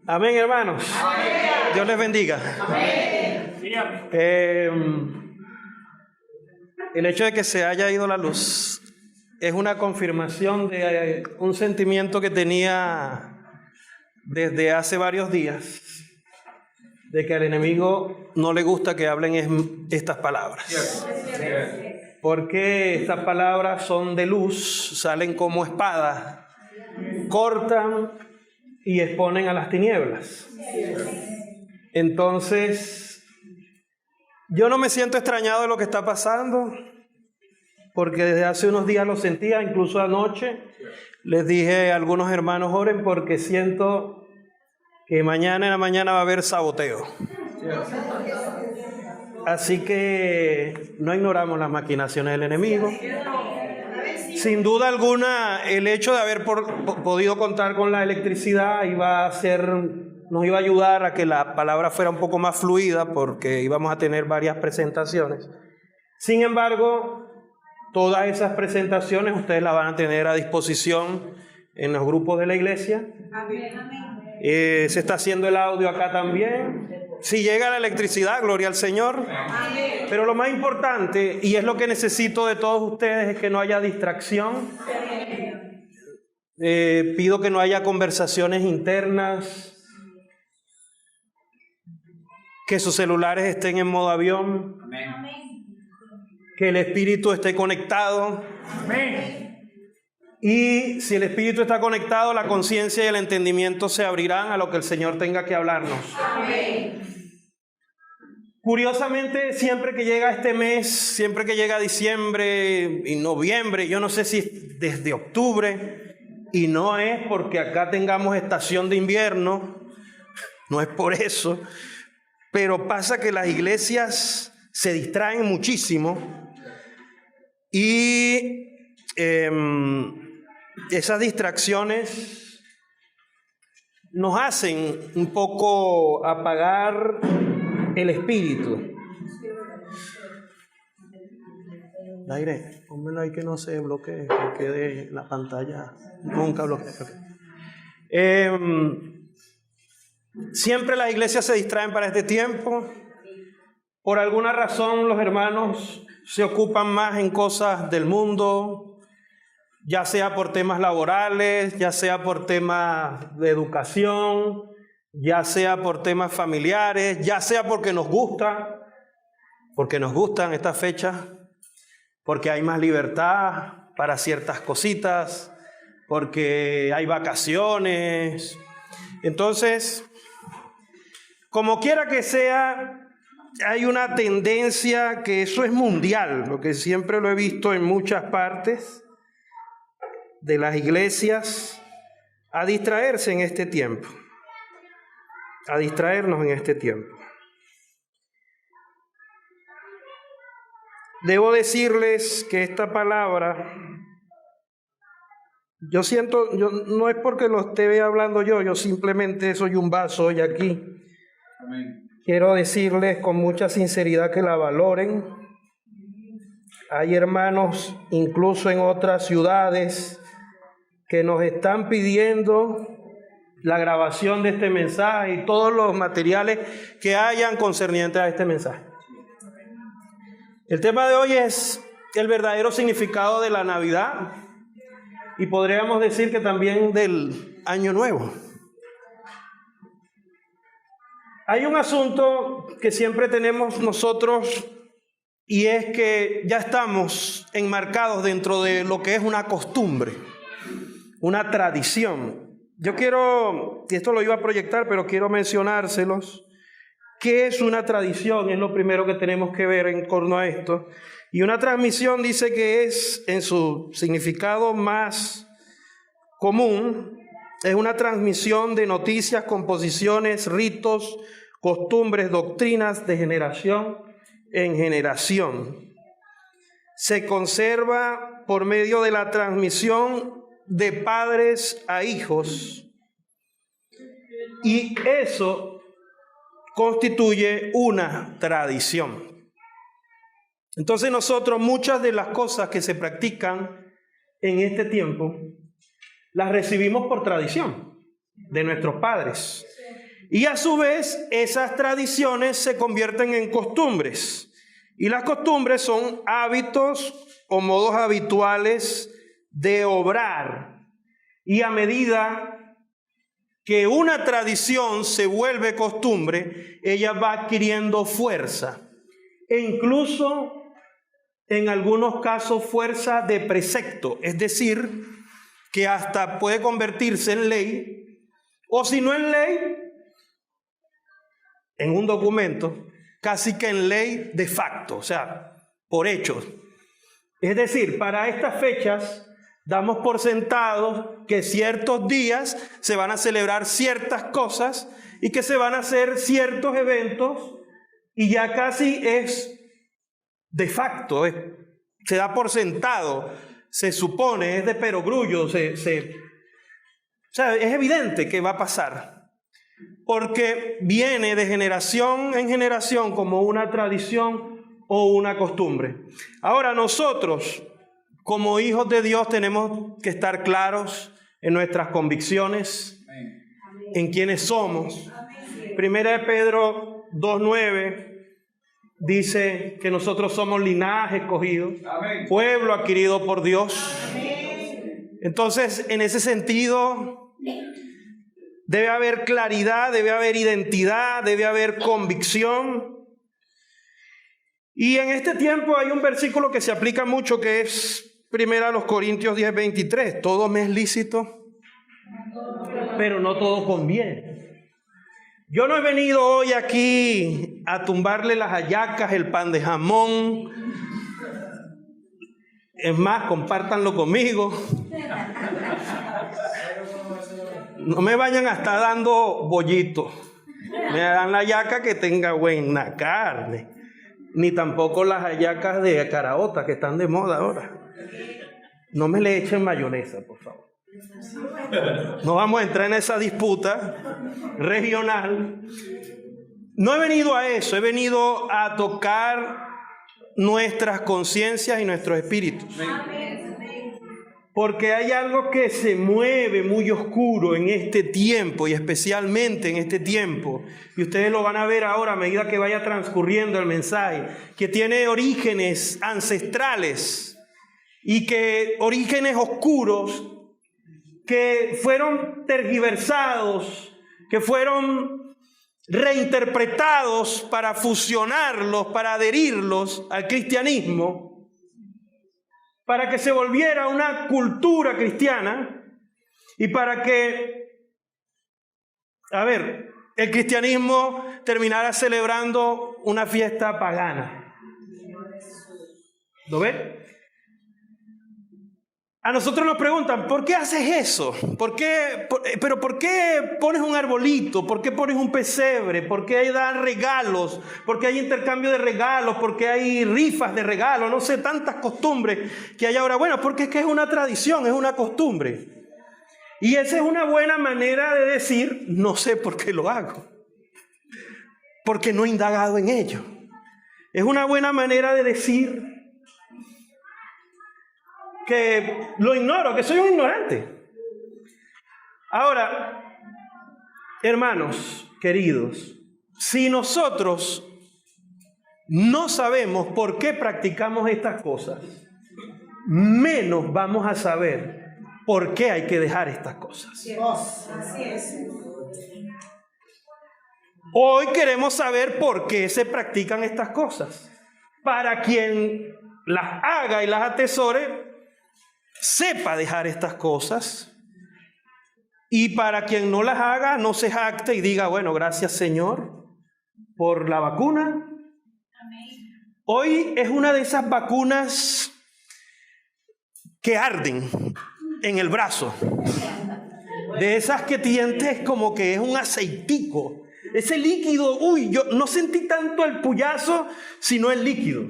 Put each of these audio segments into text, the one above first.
Amén, hermanos. Amén. Dios les bendiga. Amén. El hecho de que se haya ido la luz es una confirmación de un sentimiento que tenía desde hace varios días, de que al enemigo no le gusta que hablen estas palabras. Porque estas palabras son de luz, salen como espadas, cortan y exponen a las tinieblas. Entonces, yo no me siento extrañado de lo que está pasando, porque desde hace unos días lo sentía, incluso anoche les dije a algunos hermanos, oren porque siento que mañana en la mañana va a haber saboteo. Así que no ignoramos las maquinaciones del enemigo. Sin duda alguna, el hecho de haber podido contar con la electricidad nos iba a ayudar a que la palabra fuera un poco más fluida, porque íbamos a tener varias presentaciones. Sin embargo, todas esas presentaciones ustedes las van a tener a disposición en los grupos de la iglesia. Se está haciendo el audio acá también. Si llega la electricidad, gloria al Señor. Pero lo más importante, y es lo que necesito de todos ustedes, es que no haya distracción. Pido que no haya conversaciones internas, que sus celulares estén en modo avión, que el espíritu esté conectado. Y si el espíritu está conectado, la conciencia y el entendimiento se abrirán a lo que el Señor tenga que hablarnos. Curiosamente, siempre que llega este mes, siempre que llega diciembre y noviembre, yo no sé si desde octubre, y no es porque acá tengamos estación de invierno, no es por eso, pero pasa que las iglesias se distraen muchísimo y esas distracciones nos hacen un poco apagar el espíritu. Aire, pónmelo ahí que no se bloquee, que quede la pantalla nunca bloquea. Siempre las iglesias se distraen para este tiempo. Por alguna razón los hermanos se ocupan más en cosas del mundo, ya sea por temas laborales, ya sea por temas de educación, ya sea por temas familiares, ya sea porque nos gustan estas fechas, porque hay más libertad para ciertas cositas, porque hay vacaciones. Entonces, como quiera que sea, hay una tendencia que eso es mundial, lo que siempre lo he visto en muchas partes de las iglesias, a distraerse en este tiempo, a distraernos en este tiempo. Debo decirles que esta palabra, yo no es porque lo esté hablando yo simplemente soy un vaso hoy aquí. Amén. Quiero decirles con mucha sinceridad que la valoren. Hay hermanos, incluso en otras ciudades, que nos están pidiendo la grabación de este mensaje y todos los materiales que hayan concernientes a este mensaje. El tema de hoy es el verdadero significado de la Navidad y podríamos decir que también del Año Nuevo. Hay un asunto que siempre tenemos nosotros y es que ya estamos enmarcados dentro de lo que es una costumbre, una tradición. Yo quiero, y esto lo iba a proyectar, pero quiero mencionárselos. ¿Qué es una tradición? Es lo primero que tenemos que ver en torno a esto. Y una transmisión dice que es, en su significado más común, es una transmisión de noticias, composiciones, ritos, costumbres, doctrinas de generación en generación. Se conserva por medio de la transmisión de padres a hijos. Y eso constituye una tradición. Entonces nosotros muchas de las cosas que se practican en este tiempo las recibimos por tradición de nuestros padres. Y a su vez, esas tradiciones se convierten en costumbres. Y las costumbres son hábitos o modos habituales de obrar. Y a medida que una tradición se vuelve costumbre, ella va adquiriendo fuerza. E incluso, en algunos casos, fuerza de precepto. Es decir, que hasta puede convertirse en ley. O si no en ley, en un documento, casi que en ley de facto, o sea, por hechos. Es decir, para estas fechas damos por sentado que ciertos días se van a celebrar ciertas cosas y que se van a hacer ciertos eventos y ya casi es de facto, se da por sentado, se supone, es de perogrullo, o sea, es evidente que va a pasar. Porque viene de generación en generación como una tradición o una costumbre. Ahora nosotros, como hijos de Dios, tenemos que estar claros en nuestras convicciones, en quiénes somos. Primera de Pedro 2:9 dice que nosotros somos linaje escogido, pueblo adquirido por Dios. Entonces, en ese sentido, debe haber claridad, debe haber identidad, debe haber convicción. Y en este tiempo hay un versículo que se aplica mucho, que es 1 Corintios 10:23. Todo me es lícito, pero no todo conviene. Yo no he venido hoy aquí a tumbarle las hallacas, el pan de jamón. Es más, compártanlo conmigo. No me vayan a estar dando bollito. Me dan la hallaca que tenga buena carne. Ni tampoco las hallacas de caraota que están de moda ahora. No me le echen mayonesa, por favor. No vamos a entrar en esa disputa regional. No he venido a eso, he venido a tocar nuestras conciencias y nuestros espíritus. Porque hay algo que se mueve muy oscuro en este tiempo y especialmente en este tiempo. Y ustedes lo van a ver ahora a medida que vaya transcurriendo el mensaje. Que tiene orígenes ancestrales y que orígenes oscuros que fueron tergiversados, que fueron reinterpretados para fusionarlos, para adherirlos al cristianismo, para que se volviera una cultura cristiana y para que, el cristianismo terminara celebrando una fiesta pagana. ¿Lo ven? A nosotros nos preguntan, ¿por qué haces eso? ¿Por qué pones un arbolito? ¿Por qué pones un pesebre? ¿Por qué dan regalos? ¿Por qué hay intercambio de regalos? ¿Por qué hay rifas de regalos? No sé, tantas costumbres que hay ahora. Bueno, porque es que es una tradición, es una costumbre. Y esa es una buena manera de decir, no sé por qué lo hago. Porque no he indagado en ello. Es una buena manera de decir que lo ignoro, que soy un ignorante. Ahora, hermanos queridos, si nosotros no sabemos por qué practicamos estas cosas, menos vamos a saber por qué hay que dejar estas cosas. Así es. Hoy queremos saber por qué se practican estas cosas. Para quien las haga y las atesore, sepa dejar estas cosas, y para quien no las haga, no se jacte y diga, bueno, gracias Señor por la vacuna. Hoy es una de esas vacunas que arden en el brazo, de esas que sientes como que es un aceitico, ese líquido. Yo no sentí tanto el puyazo, sino el líquido.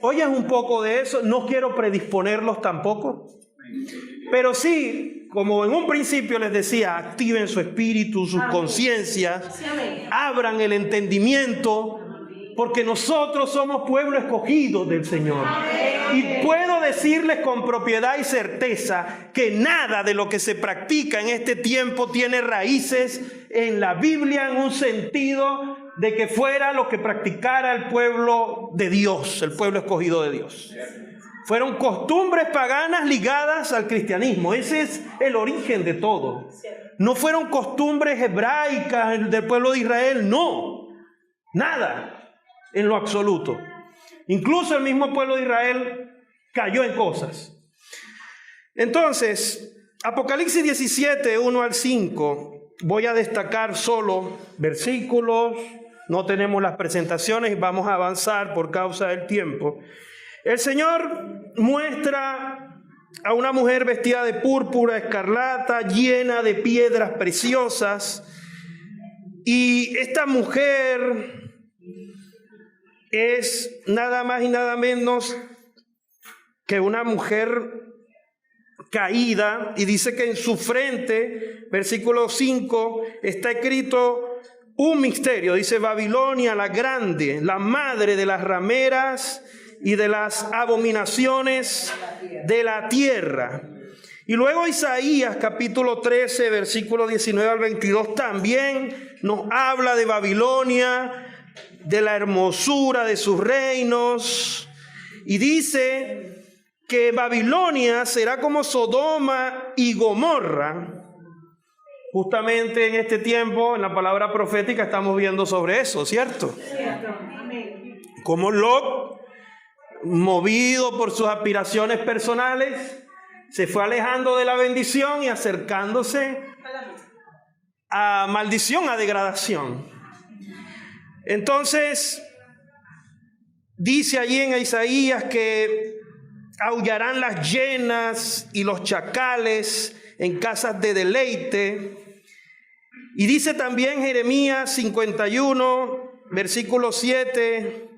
Hoy es un poco de eso, no quiero predisponerlos tampoco, pero sí, como en un principio les decía, activen su espíritu, sus conciencias, abran el entendimiento, porque nosotros somos pueblo escogido del Señor. Y puedo decirles con propiedad y certeza que nada de lo que se practica en este tiempo tiene raíces en la Biblia en un sentido de que fuera lo que practicara el pueblo de Dios, el pueblo escogido de Dios. Fueron costumbres paganas ligadas al cristianismo. Ese es el origen de todo. No fueron costumbres hebraicas del pueblo de Israel, no. Nada, en lo absoluto. Incluso el mismo pueblo de Israel cayó en cosas. Entonces, Apocalipsis 17, 1 al 5, voy a destacar solo versículos, no tenemos las presentaciones y vamos a avanzar por causa del tiempo. El Señor muestra a una mujer vestida de púrpura escarlata, llena de piedras preciosas, y esta mujer es nada más y nada menos que una mujer caída, y dice que en su frente, versículo 5, está escrito un misterio. Dice: Babilonia la grande, la madre de las rameras y de las abominaciones de la tierra. Y luego Isaías capítulo 13, versículo 19 al 22 también nos habla de Babilonia, de la hermosura de sus reinos, y dice que Babilonia será como Sodoma y Gomorra. Justamente en este tiempo, en la palabra profética, estamos viendo sobre eso, ¿cierto? Como Lot, movido por sus aspiraciones personales, se fue alejando de la bendición y acercándose a maldición, a degradación. Entonces, dice allí en Isaías que aullarán las hienas y los chacales en casas de deleite. Y dice también Jeremías 51, versículo 7,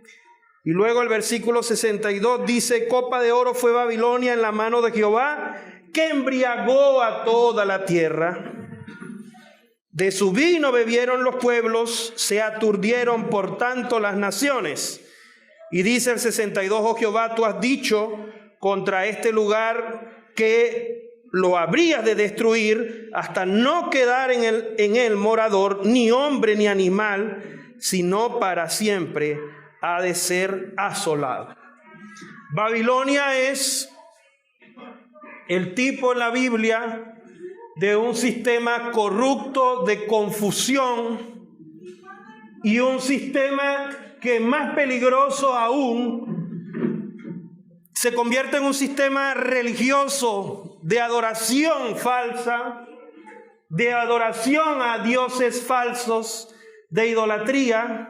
y luego el versículo 62 dice: copa de oro fue Babilonia en la mano de Jehová, que embriagó a toda la tierra. De su vino bebieron los pueblos, se aturdieron por tanto las naciones. Y dice el 62: oh Jehová, tú has dicho contra este lugar que lo habrías de destruir hasta no quedar en él morador, ni hombre ni animal, sino para siempre ha de ser asolado. Babilonia es el tipo en la Biblia de un sistema corrupto de confusión, y un sistema que, más peligroso aún, se convierte en un sistema religioso de adoración falsa, de adoración a dioses falsos, de idolatría.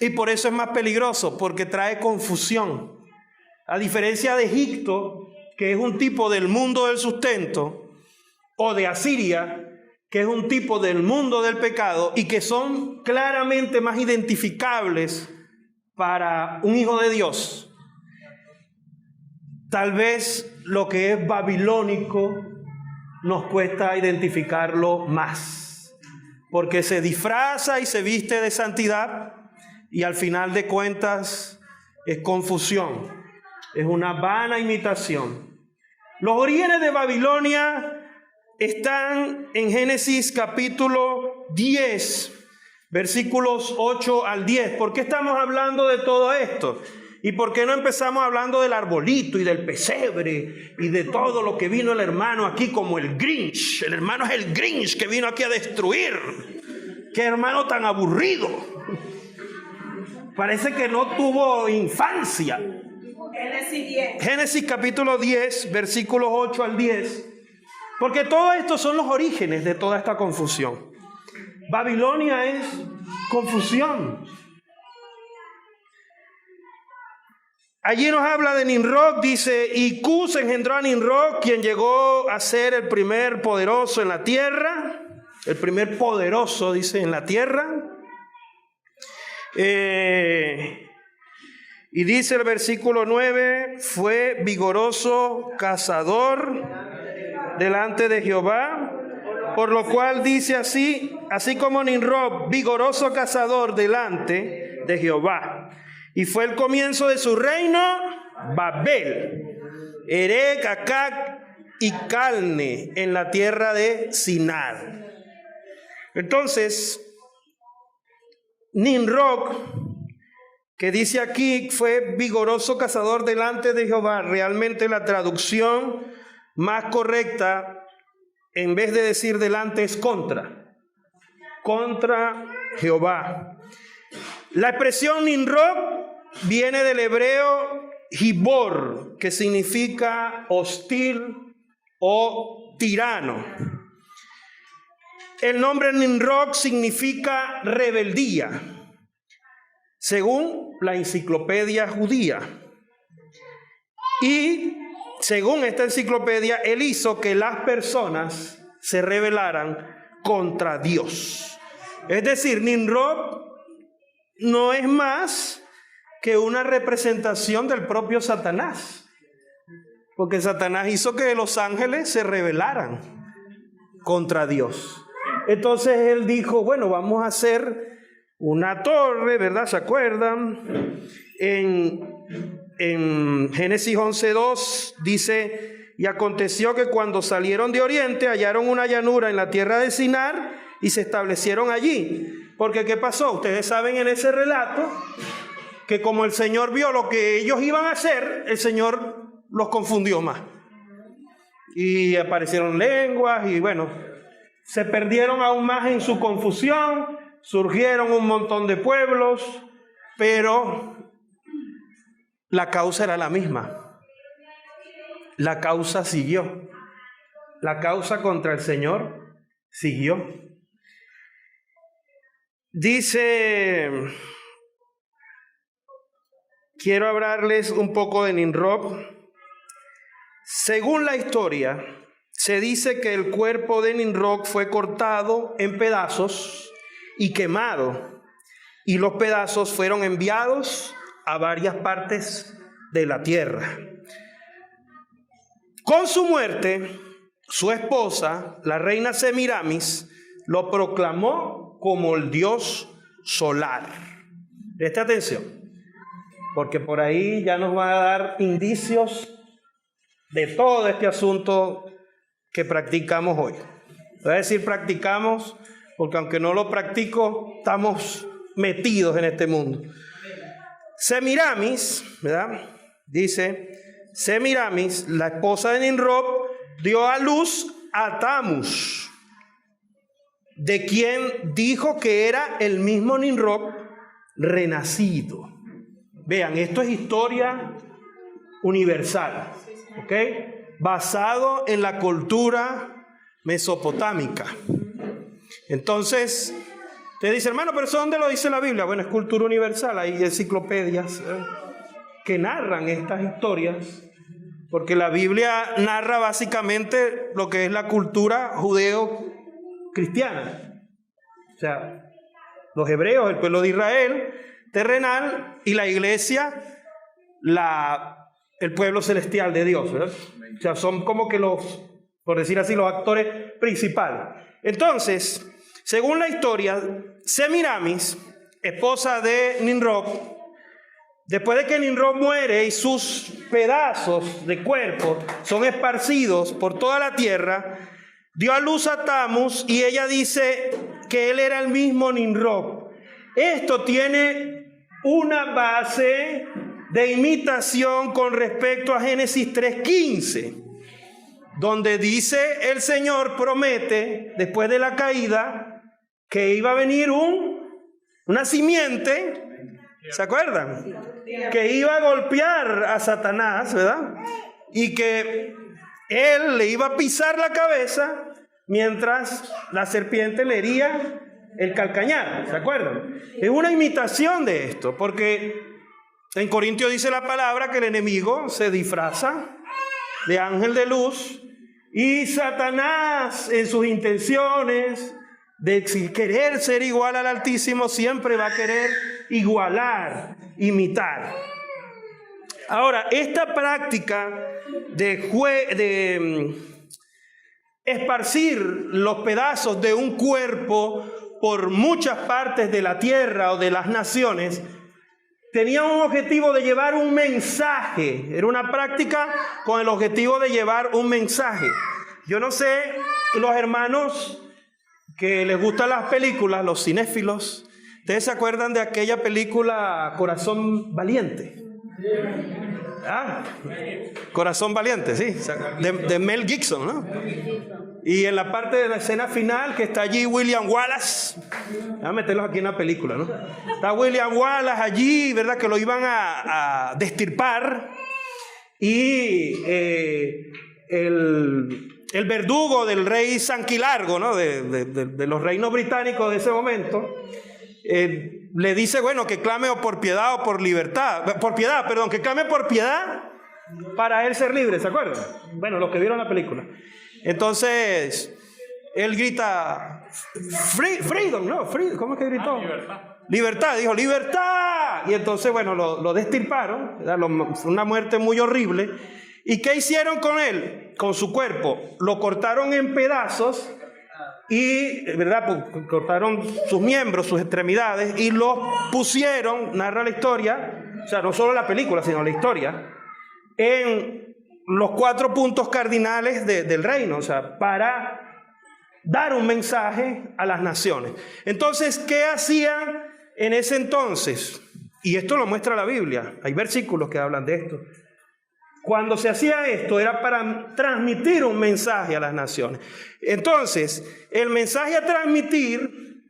Y por eso es más peligroso, porque trae confusión. A diferencia de Egipto, que es un tipo del mundo del sustento, o de Asiria, que es un tipo del mundo del pecado, y que son claramente más identificables para un hijo de Dios. Tal vez lo que es babilónico nos cuesta identificarlo más, porque se disfraza y se viste de santidad, y al final de cuentas es confusión, es una vana imitación. Los orígenes de Babilonia están en Génesis capítulo 10, versículos 8 al 10. ¿Por qué estamos hablando de todo esto? ¿Y por qué no empezamos hablando del arbolito y del pesebre y de todo lo que vino el hermano aquí como el Grinch? El hermano es el Grinch que vino aquí a destruir. ¡Qué hermano tan aburrido! Parece que no tuvo infancia. Génesis capítulo 10, versículos 8 al 10. Porque todo esto son los orígenes de toda esta confusión. Babilonia es confusión. Allí nos habla de Nimrod, dice: y Cus engendró a Nimrod, quien llegó a ser el primer poderoso en la tierra. El primer poderoso, dice, en la tierra. Y dice el versículo 9: fue vigoroso cazador delante de Jehová, por lo cual dice así como Nimrod, vigoroso cazador delante de Jehová. Y fue el comienzo de su reino, Babel. Erec, Acac y Calne en la tierra de Sinar. Entonces, Nimrod, que dice aquí, fue vigoroso cazador delante de Jehová. Realmente la traducción más correcta, en vez de decir delante, es contra Jehová. La expresión Nimrod viene del hebreo Gibor, que significa hostil o tirano. El nombre Nimrod significa rebeldía, según la enciclopedia judía. Y según esta enciclopedia, él hizo que las personas se rebelaran contra Dios. Es decir, Nimrod no es más que una representación del propio Satanás, porque Satanás hizo que los ángeles se rebelaran contra Dios. Entonces él dijo, bueno, vamos a hacer una torre, ¿verdad? ¿Se acuerdan? En Génesis 11:2 dice, y aconteció que cuando salieron de oriente hallaron una llanura en la tierra de Sinar y se establecieron allí. Porque ¿qué pasó? Ustedes saben en ese relato que como el Señor vio lo que ellos iban a hacer, el Señor los confundió más. Y aparecieron lenguas y bueno, se perdieron aún más en su confusión, surgieron un montón de pueblos, pero la causa era la misma. La causa siguió. La causa contra el Señor siguió. Dice, quiero hablarles un poco de Nimrod. Según la historia, se dice que el cuerpo de Nimrod fue cortado en pedazos y quemado, y los pedazos fueron enviados a varias partes de la tierra. Con su muerte, su esposa, la reina Semiramis, lo proclamó como el dios solar. Presta atención, porque por ahí ya nos va a dar indicios de todo este asunto que practicamos hoy. Voy a decir practicamos, porque aunque no lo practico, estamos metidos en este mundo. Semiramis, ¿verdad? Dice, Semiramis, la esposa de Nimrod, dio a luz a Tamus, de quien dijo que era el mismo Nimrod renacido. Vean, esto es historia universal, ¿ok? Basado en la cultura mesopotámica. Entonces, te dice, hermano, pero ¿eso dónde lo dice la Biblia? Bueno, es cultura universal, hay enciclopedias que narran estas historias, porque la Biblia narra básicamente lo que es la cultura judeo-cristiana. O sea, los hebreos, el pueblo de Israel terrenal, y la iglesia, el pueblo celestial de Dios, ¿verdad? O sea, son como que los, por decir así, los actores principales. Entonces, según la historia, Semiramis, esposa de Nimrod, después de que Nimrod muere y sus pedazos de cuerpo son esparcidos por toda la tierra, dio a luz a Tamus, y ella dice que él era el mismo Nimrod. Esto tiene una base de imitación con respecto a Génesis 3:15, donde dice el Señor promete, después de la caída, que iba a venir una simiente, ¿se acuerdan? Que iba a golpear a Satanás, ¿verdad? Y que él le iba a pisar la cabeza mientras la serpiente le hería el calcañar, ¿se acuerdan? Es una imitación de esto, porque en Corintios dice la palabra que el enemigo se disfraza de ángel de luz, y Satanás en sus intenciones de querer ser igual al Altísimo siempre va a querer igualar, imitar. Ahora, esta práctica de esparcir los pedazos de un cuerpo por muchas partes de la tierra o de las naciones tenía un objetivo de llevar un mensaje. Era una práctica con el objetivo de llevar un mensaje. Yo no sé, los hermanos que les gustan las películas, los cinéfilos, ¿ustedes se acuerdan de aquella película Corazón Valiente? ¿Ah? Corazón Valiente, sí, de Mel Gibson, ¿no? Y en la parte de la escena final que está allí William Wallace, voy a meterlos aquí en la película, ¿no? Está William Wallace allí, ¿verdad? Que lo iban a destirpar, y el verdugo del rey Sanquilargo, ¿no? De los reinos británicos de ese momento, le dice, bueno, que clame o por piedad o por libertad, que clame por piedad para él ser libre, ¿se acuerdan? Bueno, los que vieron la película. Entonces, él grita, freedom, ¿no? ¿Cómo es que gritó? Libertad, dijo, libertad. Y entonces, bueno, lo destirparon, una muerte muy horrible. ¿Y qué hicieron con él? Con su cuerpo. Lo cortaron en pedazos y, ¿verdad? Pues, cortaron sus miembros, sus extremidades, y los pusieron, narra la historia, o sea, no solo la película, sino la historia, en los 4 puntos cardinales del reino, o sea, para dar un mensaje a las naciones. Entonces, ¿qué hacían en ese entonces? Y esto lo muestra la Biblia, hay versículos que hablan de esto. Cuando se hacía esto era para transmitir un mensaje a las naciones. Entonces, el mensaje a transmitir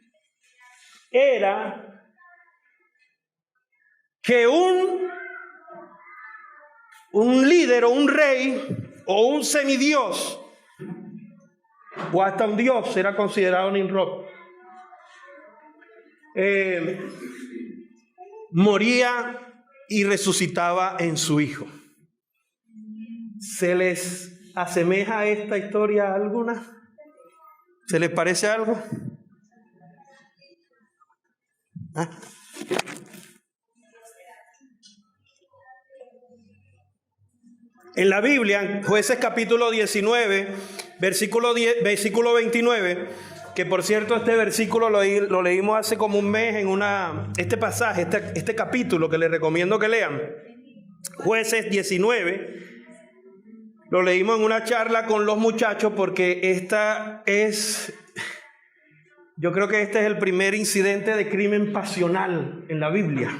era que un líder o un rey o un semidios o hasta un dios era considerado Nimrod, moría y resucitaba en su hijo. ¿Se les asemeja esta historia alguna? ¿Se les parece algo? ¿Ah? En la Biblia, Jueces capítulo 19, versículo 29, que por cierto este versículo lo leímos hace como un mes en este pasaje, este capítulo que les recomiendo que lean. Jueces 19, lo leímos en una charla con los muchachos porque yo creo que este es el primer incidente de crimen pasional en la Biblia.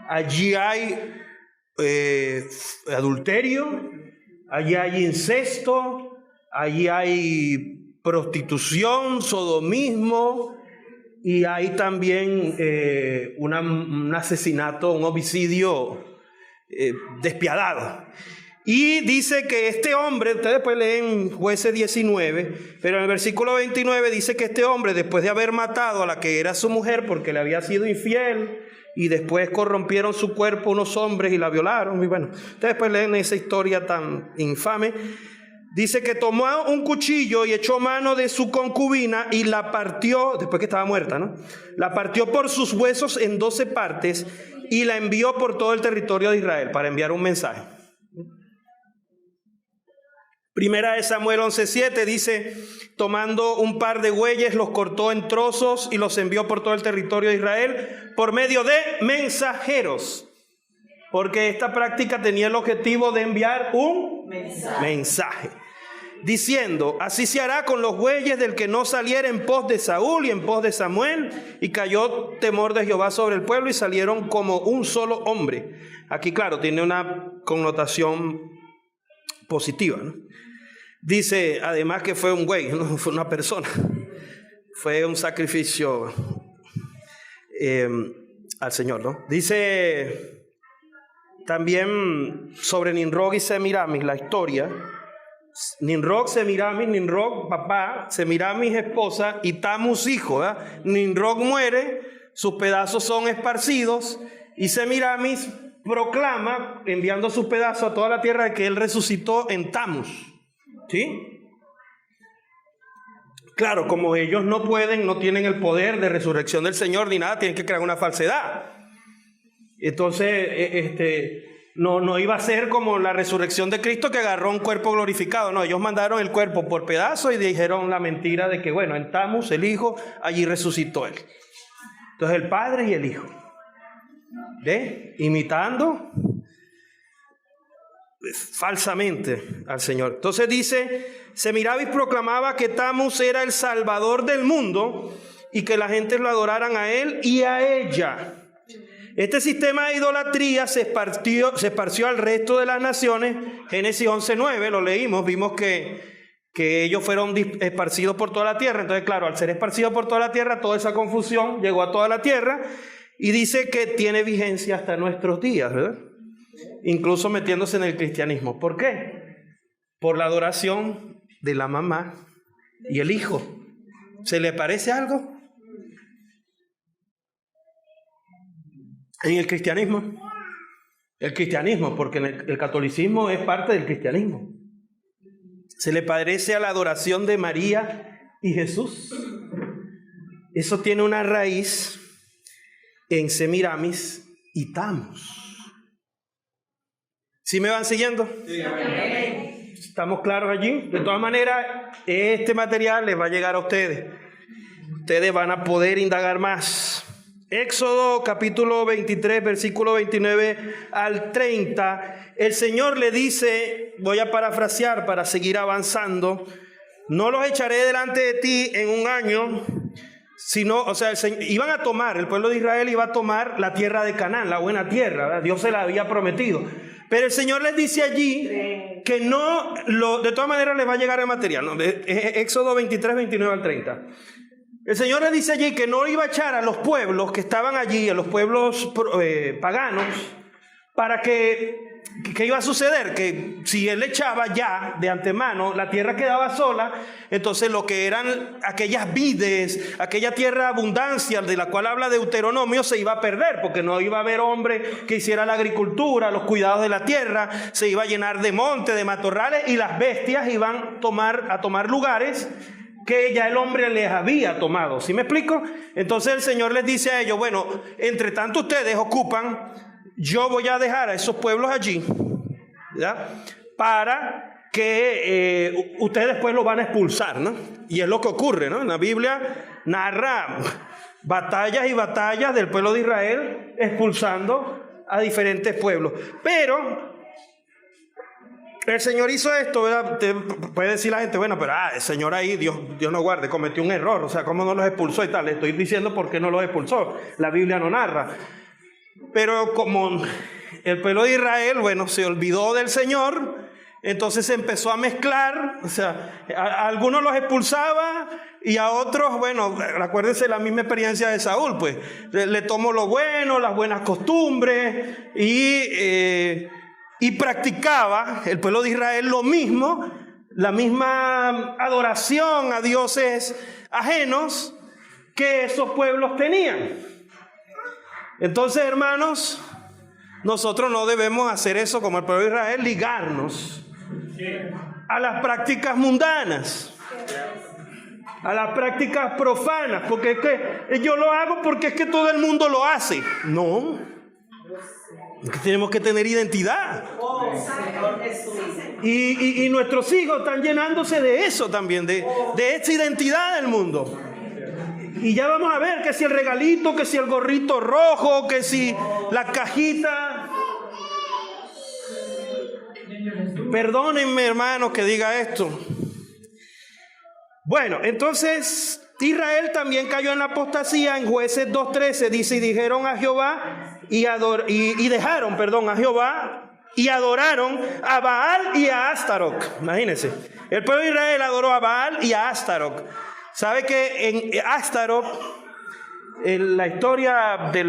Allí hay adulterio, allí hay incesto, allí hay prostitución, sodomismo, y hay también un asesinato, un homicidio despiadado. Y dice que este hombre, ustedes después leen Jueces 19, pero en el versículo 29 dice que este hombre, después de haber matado a la que era su mujer porque le había sido infiel, y después corrompieron su cuerpo unos hombres y la violaron, y bueno, ustedes después leen esa historia tan infame. Dice que tomó un cuchillo y echó mano de su concubina y la partió, después que estaba muerta, ¿no? La partió por sus huesos en 12 partes y la envió por todo el territorio de Israel para enviar un mensaje. Primera de Samuel 11:7 dice, tomando un par de bueyes, los cortó en trozos y los envió por todo el territorio de Israel por medio de mensajeros. Porque esta práctica tenía el objetivo de enviar un mensaje. Diciendo, así se hará con los bueyes del que no saliera en pos de Saúl y en pos de Samuel. Y cayó temor de Jehová sobre el pueblo y salieron como un solo hombre. Aquí, claro, tiene una connotación positiva, ¿no? Dice, además, que fue un güey, no fue una persona. Fue un sacrificio al Señor, ¿no? Dice también sobre Nimrod y Semiramis la historia. Nimrod, Semiramis, Nimrod papá, Semiramis esposa y Tamus hijo, ¿verdad? Nimrod muere, sus pedazos son esparcidos y Semiramis proclama, enviando sus pedazos a toda la tierra, de que él resucitó en Tamus. ¿Sí? Claro, como ellos no tienen el poder de resurrección del Señor ni nada, tienen que crear una falsedad. Entonces, no iba a ser como la resurrección de Cristo, que agarró un cuerpo glorificado. No, ellos mandaron el cuerpo por pedazos y dijeron la mentira de que, bueno, en Tamus, el Hijo, allí resucitó él. Entonces, el Padre y el Hijo. Imitando falsamente al Señor. Entonces dice, Semiramis proclamaba que Tammuz era el salvador del mundo y que la gente lo adoraran a él y a ella. Este sistema de idolatría se esparció al resto de las naciones. Génesis 11:9, lo leímos, vimos que ellos fueron esparcidos por toda la tierra. Entonces, claro, al ser esparcidos por toda la tierra, toda esa confusión llegó a toda la tierra y dice que tiene vigencia hasta nuestros días, ¿verdad? Incluso metiéndose en el cristianismo. ¿Por qué? Por la adoración de la mamá y el hijo. ¿Se le parece algo? En el cristianismo. El cristianismo, porque el catolicismo es parte del cristianismo. ¿Se le parece a la adoración de María y Jesús? Eso tiene una raíz en Semiramis y Tammuz. ¿Sí me van siguiendo? Sí. ¿Estamos claros allí? De todas maneras, este material les va a llegar a ustedes. Ustedes van a poder indagar más. Éxodo capítulo 23, versículo 29 al 30. El Señor le dice, voy a parafrasear para seguir avanzando, no los echaré delante de ti en un año, sino, o sea, el pueblo de Israel iba a tomar la tierra de Canaán, la buena tierra, ¿verdad? Dios se la había prometido. Pero el Señor les dice allí que no, de todas maneras les va a llegar el material, ¿no? Éxodo 23, 29 al 30. El Señor les dice allí que no iba a echar a los pueblos que estaban allí, a los pueblos paganos, para ¿qué iba a suceder? Que si él echaba ya de antemano, la tierra quedaba sola, entonces lo que eran aquellas vides, aquella tierra de abundancia de la cual habla Deuteronomio se iba a perder, porque no iba a haber hombre que hiciera la agricultura, los cuidados de la tierra, se iba a llenar de monte, de matorrales, y las bestias iban a tomar lugares que ya el hombre les había tomado. ¿Sí me explico? Entonces el Señor les dice a ellos, bueno, entre tanto ustedes ocupan, yo voy a dejar a esos pueblos allí, ¿ya? Para que ustedes después los van a expulsar, ¿no? Y es lo que ocurre, ¿no? En la Biblia narra batallas y batallas del pueblo de Israel expulsando a diferentes pueblos. Pero el Señor hizo esto, ¿verdad? Puede decir la gente, bueno, pero el Señor ahí, Dios no guarde, cometió un error, o sea, ¿cómo no los expulsó y tal? Le estoy diciendo por qué no los expulsó, la Biblia no narra. Pero como el pueblo de Israel, bueno, se olvidó del Señor, entonces se empezó a mezclar, o sea, a algunos los expulsaba y a otros, bueno, acuérdense la misma experiencia de Saúl, pues, le tomó lo bueno, las buenas costumbres y practicaba el pueblo de Israel lo mismo, la misma adoración a dioses ajenos que esos pueblos tenían. Entonces, hermanos, nosotros no debemos hacer eso como el pueblo de Israel, ligarnos a las prácticas mundanas, a las prácticas profanas, porque es que yo lo hago porque es que todo el mundo lo hace. No. Tenemos que tener identidad. Y nuestros hijos están llenándose de eso también, de esta identidad del mundo. Y ya vamos a ver que si el regalito, que si el gorrito rojo, que si la cajita. Perdónenme, hermanos, que diga esto. Bueno, entonces Israel también cayó en la apostasía. En Jueces 2:13 dice, y dijeron a Jehová dejaron a Jehová y adoraron a Baal y a Astaroth. Imagínense, el pueblo de Israel adoró a Baal y a Astaroth. ¿Sabe que en Astaroth, en la historia de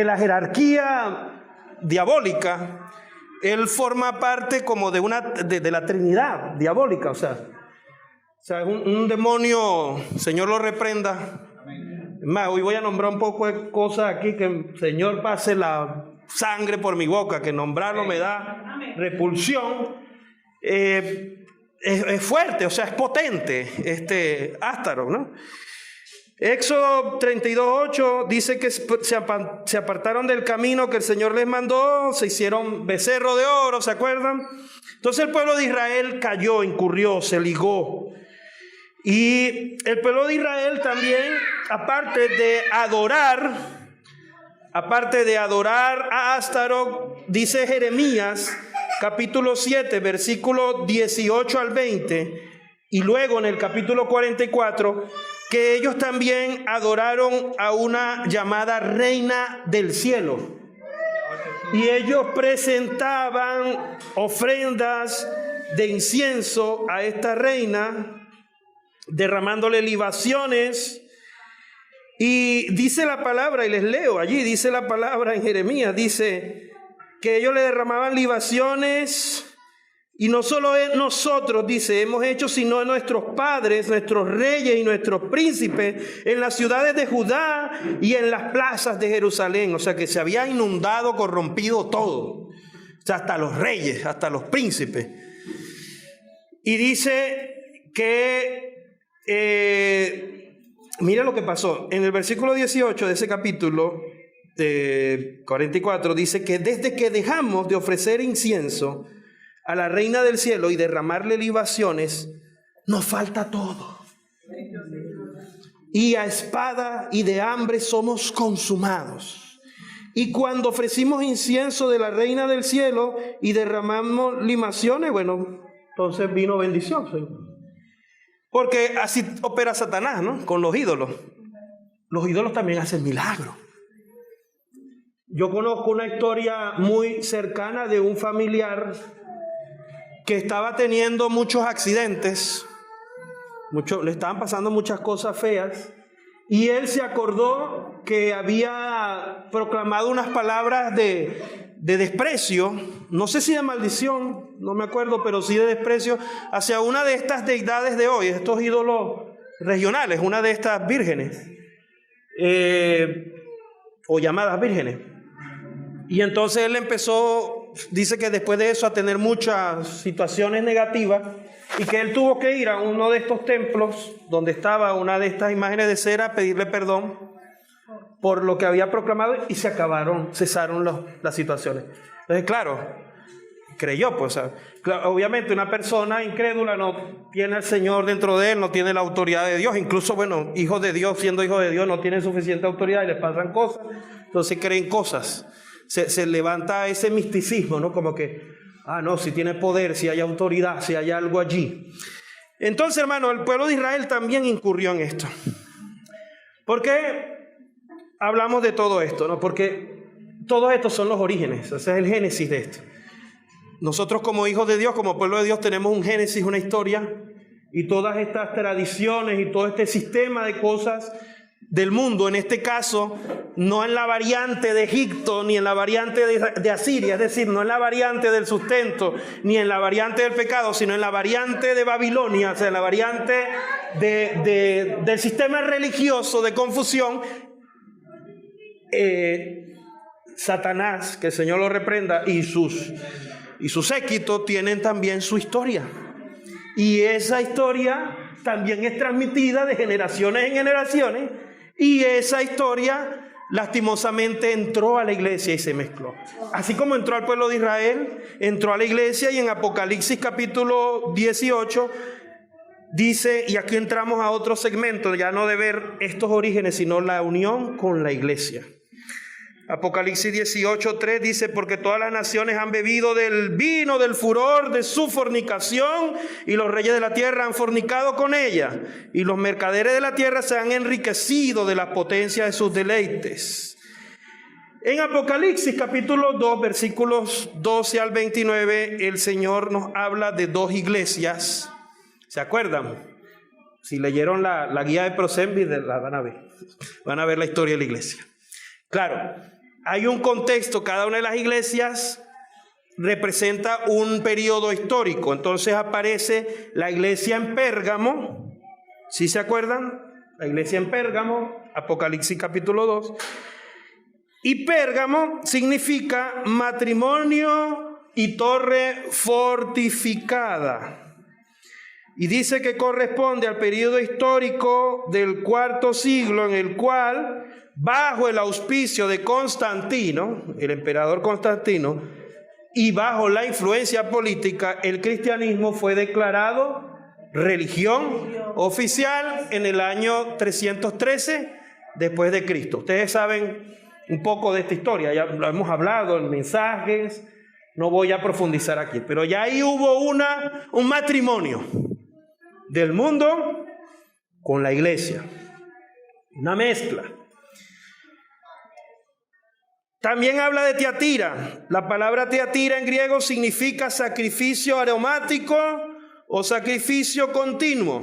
la jerarquía diabólica, él forma parte como de la Trinidad diabólica, o sea es un demonio, Señor lo reprenda. Es más, hoy voy a nombrar un poco de cosas aquí que el Señor pase la sangre por mi boca, que nombrarlo me da repulsión. Es fuerte, o sea, es potente Astaroth, ¿no? Éxodo 32:8 dice que se apartaron del camino que el Señor les mandó, se hicieron becerro de oro, ¿se acuerdan? Entonces el pueblo de Israel cayó, incurrió, se ligó. Y el pueblo de Israel también, aparte de adorar a Astarot, dice Jeremías capítulo 7, versículo 18 al 20, y luego en el capítulo 44, que ellos también adoraron a una llamada reina del cielo. Y ellos presentaban ofrendas de incienso a esta reina, derramándole libaciones. Y dice la palabra, y les leo allí, dice la palabra en Jeremías, dice que ellos le derramaban libaciones, y no solo nosotros, dice, hemos hecho, sino nuestros padres, nuestros reyes y nuestros príncipes en las ciudades de Judá y en las plazas de Jerusalén. O sea que se había inundado, corrompido todo, o sea, hasta los reyes, hasta los príncipes. Y dice que mira lo que pasó en el versículo 18 de ese capítulo 44, dice que desde que dejamos de ofrecer incienso a la reina del cielo y derramarle libaciones, nos falta todo. Y a espada y de hambre somos consumados. Y cuando ofrecimos incienso de la reina del cielo y derramamos libaciones, bueno, entonces vino bendición, Señor. Porque así opera Satanás, ¿no? Con los ídolos. Los ídolos también hacen milagros. Yo conozco una historia muy cercana de un familiar que estaba teniendo muchos accidentes, le estaban pasando muchas cosas feas, y él se acordó que había proclamado unas palabras de desprecio, no sé si de maldición, no me acuerdo, pero sí de desprecio hacia una de estas deidades de hoy, estos ídolos regionales, una de estas vírgenes, o llamadas vírgenes. Y entonces él empezó, dice que después de eso, a tener muchas situaciones negativas, y que él tuvo que ir a uno de estos templos donde estaba una de estas imágenes de cera a pedirle perdón por lo que había proclamado, y cesaron las situaciones. Entonces, claro, creyó, pues, claro, obviamente una persona incrédula no tiene al Señor dentro de él, no tiene la autoridad de Dios. Incluso, bueno, hijos de Dios, siendo hijos de Dios, no tienen suficiente autoridad y les pasan cosas, entonces creen cosas. Se levanta ese misticismo, ¿no? Como que, no, si tiene poder, si hay autoridad, si hay algo allí. Entonces, hermano, el pueblo de Israel también incurrió en esto. ¿Por qué hablamos de todo esto, no? Porque todos estos son los orígenes, o sea, es el génesis de esto. Nosotros como hijos de Dios, como pueblo de Dios, tenemos un génesis, una historia, y todas estas tradiciones y todo este sistema de cosas del mundo, en este caso, no en la variante de Egipto, ni en la variante de Asiria, es decir, no en la variante del sustento, ni en la variante del pecado, sino en la variante de Babilonia, o sea, en la variante del sistema religioso de confusión. Satanás, que el Señor lo reprenda, y su séquito tienen también su historia. Y esa historia también es transmitida de generaciones en generaciones. Y esa historia lastimosamente entró a la iglesia y se mezcló. Así como entró al pueblo de Israel, entró a la iglesia, y en Apocalipsis capítulo 18 dice, y aquí entramos a otro segmento, ya no de ver estos orígenes, sino la unión con la iglesia. Apocalipsis 18:3 dice, porque todas las naciones han bebido del vino del furor de su fornicación, y los reyes de la tierra han fornicado con ella, y los mercaderes de la tierra se han enriquecido de las potencias de sus deleites. En Apocalipsis capítulo 2, versículos 12 al 29, el Señor nos habla de dos iglesias. ¿Se acuerdan? Si leyeron la guía de Prosembi, van a ver la historia de la iglesia. Claro, hay un contexto, cada una de las iglesias representa un periodo histórico. Entonces aparece la iglesia en Pérgamo, ¿sí se acuerdan? La iglesia en Pérgamo, Apocalipsis capítulo 2. Y Pérgamo significa matrimonio y torre fortificada. Y dice que corresponde al periodo histórico del cuarto siglo, en el cual, bajo el auspicio de Constantino, el emperador Constantino, y bajo la influencia política, el cristianismo fue declarado religión oficial en el año 313 después de Cristo. Ustedes saben un poco de esta historia, ya lo hemos hablado en mensajes, no voy a profundizar aquí, pero ya ahí hubo un matrimonio del mundo con la iglesia, una mezcla. También habla de Tiatira. La palabra Tiatira en griego significa sacrificio aromático o sacrificio continuo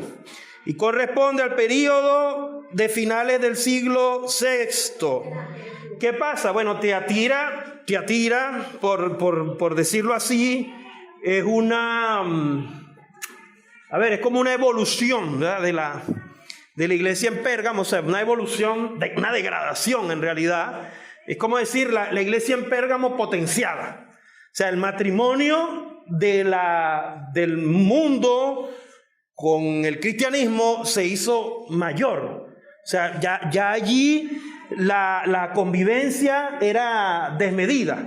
y corresponde al período de finales del siglo VI. ¿Qué pasa? Bueno, Tiatira, por decirlo así, es es como una evolución, ¿verdad?, de la iglesia en Pérgamo, o sea, una evolución, una degradación en realidad. Es como decir la iglesia en Pérgamo potenciada. O sea, el matrimonio del mundo con el cristianismo se hizo mayor. O sea, ya allí la convivencia era desmedida,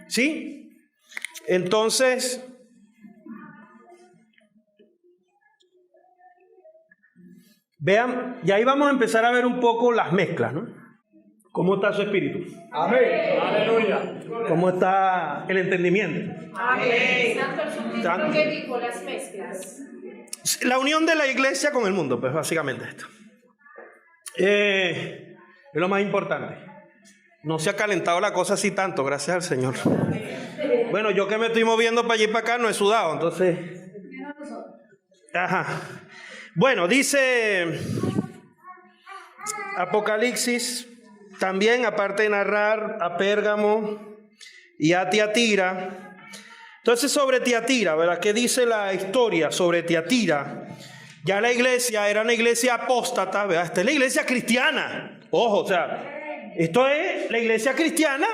¿sí? Entonces, vean, y ahí vamos a empezar a ver un poco las mezclas, ¿no? ¿Cómo está su espíritu? Amén. Aleluya. ¿Cómo está el entendimiento? Amén. Santo, ¿qué dijo las mezclas? La unión de la iglesia con el mundo, pues básicamente esto. Es lo más importante. No se ha calentado la cosa así tanto, gracias al Señor. Bueno, yo que me estoy moviendo para allí y para acá no he sudado, entonces. Ajá. Bueno, dice Apocalipsis, también aparte de narrar a Pérgamo y a Tiatira. Entonces sobre Tiatira, ¿verdad? ¿Qué dice la historia sobre Tiatira? Ya la iglesia era una iglesia apóstata, ¿verdad? Esta es la iglesia cristiana. Ojo, o sea, esto es la iglesia cristiana,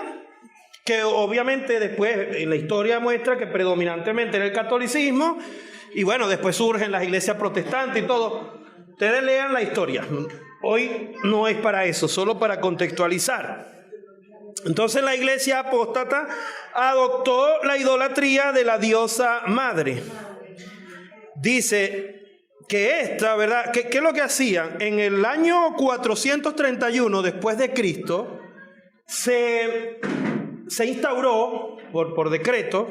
que obviamente después en la historia muestra que predominantemente era el catolicismo, y bueno, después surgen las iglesias protestantes y todo. Ustedes lean la historia. Hoy no es para eso, solo para contextualizar. Entonces la iglesia apóstata adoptó la idolatría de la diosa madre. Dice que esta, ¿verdad? ¿Qué es lo que hacían? En el año 431 después de Cristo se instauró por decreto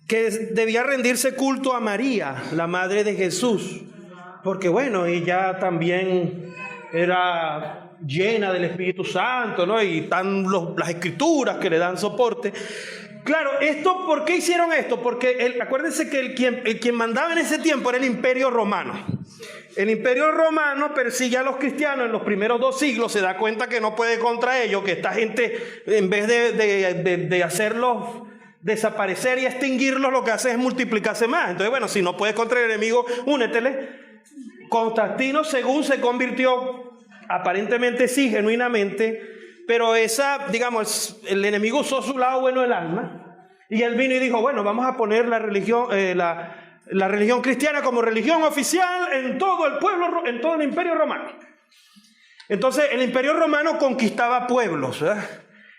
que debía rendirse culto a María, la madre de Jesús, porque bueno, ella también era llena del Espíritu Santo, ¿no? Y están las escrituras que le dan soporte. Claro, ¿por qué hicieron esto? Porque acuérdense que el quien mandaba en ese tiempo era el Imperio Romano. El Imperio Romano persigue a los cristianos en los primeros 2 siglos, se da cuenta que no puede contra ellos, que esta gente, en vez de hacerlos desaparecer y extinguirlos, lo que hace es multiplicarse más. Entonces, bueno, si no puedes contra el enemigo, únetele. Constantino, según se convirtió, aparentemente sí, genuinamente, pero el enemigo usó su lado bueno del alma, y él vino y dijo, bueno, vamos a poner la religión, la religión cristiana como religión oficial en todo el pueblo, en todo el Imperio Romano. Entonces, el Imperio Romano conquistaba pueblos, ¿verdad?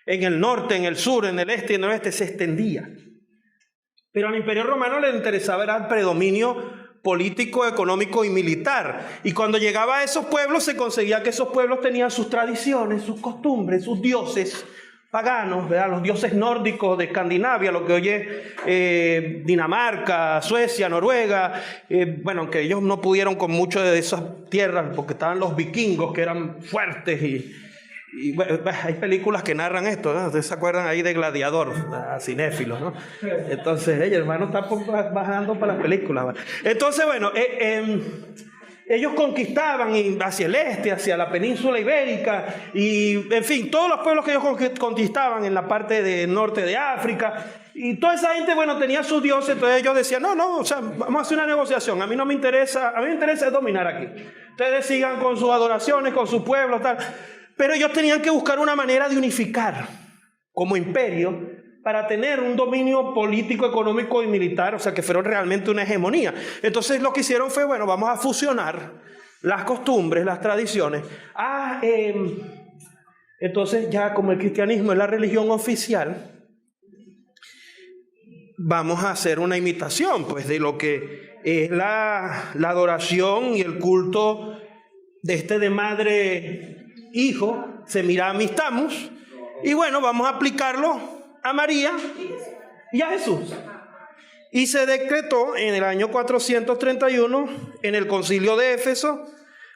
En el norte, en el sur, en el este y en el oeste se extendía. Pero al Imperio Romano le interesaba era el predominio político, económico y militar. Y cuando llegaba a esos pueblos se conseguía que esos pueblos tenían sus tradiciones, sus costumbres, sus dioses paganos, ¿verdad? Los dioses nórdicos de Escandinavia, lo que hoy es Dinamarca, Suecia, Noruega. Bueno, aunque ellos no pudieron con mucho de esas tierras porque estaban los vikingos que eran fuertes y bueno, hay películas que narran esto, ¿no? Ustedes se acuerdan ahí de Gladiador, cinéfilos, ¿no? Entonces, hermano, está bajando para las películas. Entonces, bueno, ellos conquistaban hacia el este, hacia la península ibérica, y en fin, todos los pueblos que ellos conquistaban en la parte del norte de África, y toda esa gente, bueno, tenía sus dioses. Entonces ellos decían, no, o sea, vamos a hacer una negociación, a mí me interesa es dominar aquí. Ustedes sigan con sus adoraciones, con sus pueblos, tal. Pero ellos tenían que buscar una manera de unificar como imperio para tener un dominio político, económico y militar, o sea, que fueron realmente una hegemonía. Entonces lo que hicieron fue, bueno, vamos a fusionar las costumbres, las tradiciones. Entonces ya como el cristianismo es la religión oficial, vamos a hacer una imitación, pues, de lo que es la adoración y el culto de madre-hijo, Semiramis Tammuz. Y bueno, vamos a aplicarlo a María y a Jesús. Y se decretó en el año 431 en el concilio de Éfeso,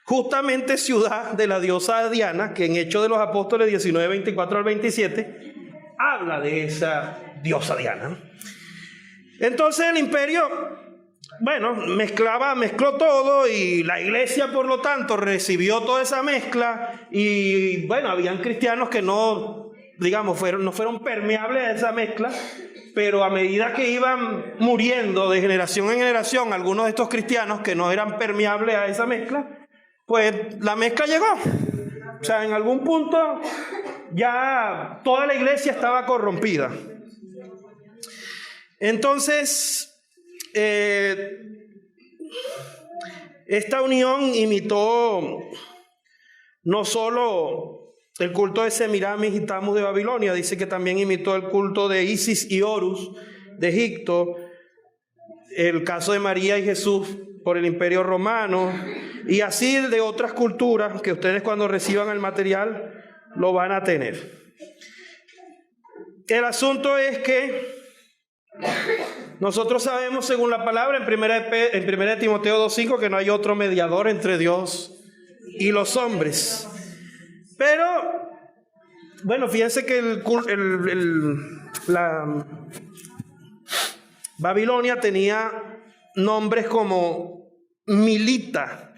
justamente ciudad de la diosa Diana, que en Hechos de los Apóstoles 19, 24 al 27, habla de esa diosa Diana. Entonces el imperio, bueno, mezcló todo, y la iglesia, por lo tanto, recibió toda esa mezcla. Y bueno, habían cristianos que no fueron permeables a esa mezcla, pero a medida que iban muriendo de generación en generación algunos de estos cristianos que no eran permeables a esa mezcla, pues la mezcla llegó. O sea, en algún punto ya toda la iglesia estaba corrompida. Entonces, esta unión imitó no solo el culto de Semiramis y Tammuz de Babilonia, dice que también imitó el culto de Isis y Horus de Egipto, el caso de María y Jesús por el Imperio Romano, y así de otras culturas que ustedes cuando reciban el material lo van a tener. El asunto es que nosotros sabemos, según la palabra en 1 Timoteo 2:5, que no hay otro mediador entre Dios y los hombres. Pero, bueno, fíjense que la Babilonia tenía nombres como Milita,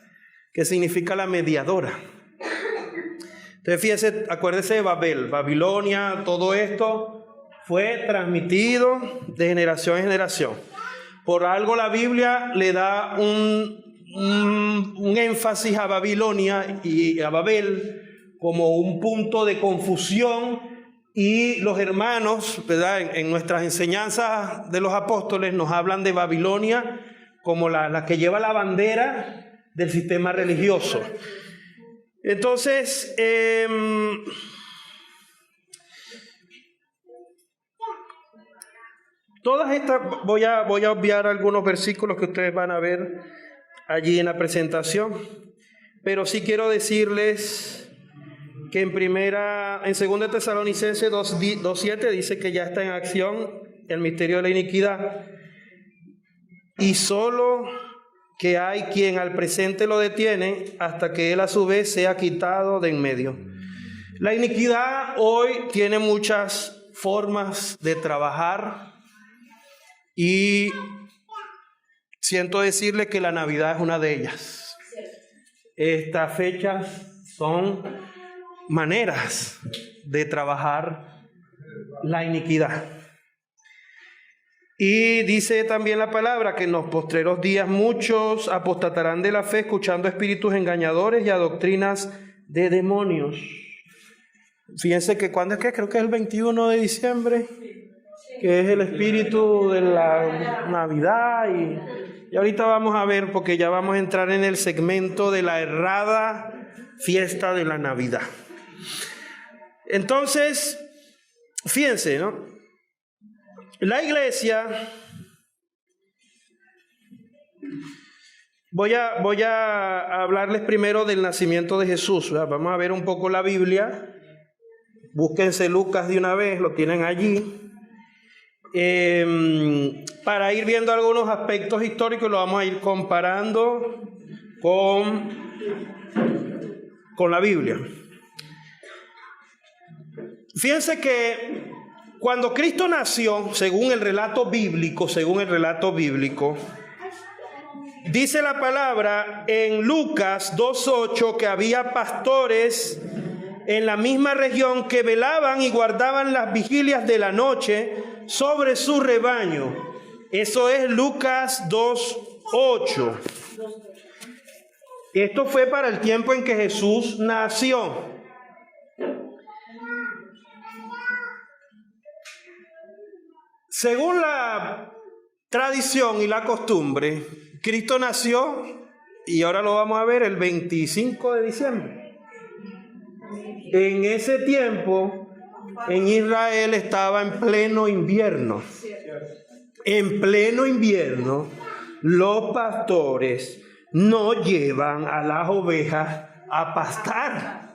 que significa la mediadora. Entonces, fíjense, acuérdese de Babel, Babilonia, todo esto fue transmitido de generación en generación. Por algo la Biblia le da un énfasis a Babilonia y a Babel como un punto de confusión, y los hermanos, ¿verdad?, en nuestras enseñanzas de los apóstoles nos hablan de Babilonia como la que lleva la bandera del sistema religioso. Entonces, todas estas, voy a obviar algunos versículos que ustedes van a ver allí en la presentación, pero sí quiero decirles que en 2 Tesalonicenses 2:7 dice que ya está en acción el misterio de la iniquidad, y solo que hay quien al presente lo detiene hasta que él a su vez sea quitado de en medio. La iniquidad hoy tiene muchas formas de trabajar, y siento decirle que la Navidad es una de ellas. Estas fechas son maneras de trabajar la iniquidad. Y dice también la palabra que en los postreros días muchos apostatarán de la fe, escuchando espíritus engañadores y a doctrinas de demonios. Fíjense que cuando es que creo que es el 21 de diciembre, que es el espíritu de la Navidad, y ahorita vamos a ver, porque ya vamos a entrar en el segmento de la errada fiesta de la Navidad. Entonces, fíjense, ¿no? La iglesia, voy a hablarles primero del nacimiento de Jesús, ¿verdad? Vamos a ver un poco la Biblia. Búsquense Lucas de una vez, lo tienen allí. Para ir viendo algunos aspectos históricos, lo vamos a ir comparando con la Biblia. Fíjense que cuando Cristo nació, según el relato bíblico, dice la palabra en Lucas 2:8 que había pastores en la misma región que velaban y guardaban las vigilias de la noche sobre su rebaño. Eso es Lucas 2:8. Esto fue para el tiempo en que Jesús nació. Según la tradición y la costumbre, Cristo nació, y ahora lo vamos a ver, el 25 de diciembre. En ese tiempo, en Israel estaba en pleno invierno. En pleno invierno, los pastores no llevan a las ovejas a pastar.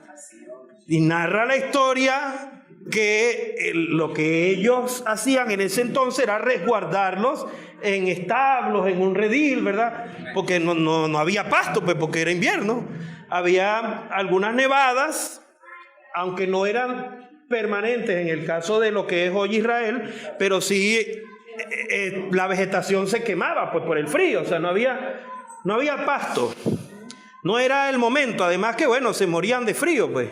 Y narra la historia que lo que ellos hacían en ese entonces era resguardarlos en establos, en un redil, ¿verdad? Porque no había pasto, pues porque era invierno. Había algunas nevadas, aunque no eran permanentes en el caso de lo que es hoy Israel, pero sí la vegetación se quemaba pues por el frío, o sea, no había pasto. No era el momento, además que bueno, se morían de frío, pues.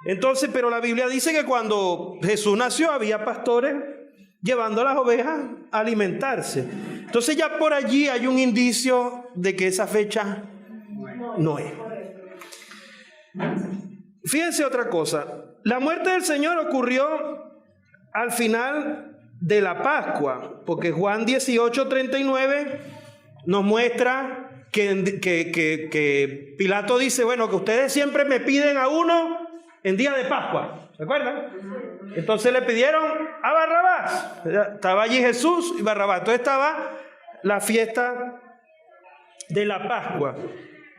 Entonces, pero la Biblia dice que cuando Jesús nació había pastores llevando a las ovejas a alimentarse. Entonces ya por allí hay un indicio de que esa fecha no es. Fíjense otra cosa, la muerte del Señor ocurrió al final de la Pascua, porque Juan 18:39 nos muestra que Pilato dice, bueno, que ustedes siempre me piden a uno en día de Pascua, ¿se acuerdan? Entonces le pidieron a Barrabás, estaba allí Jesús y Barrabás, entonces estaba la fiesta de la Pascua,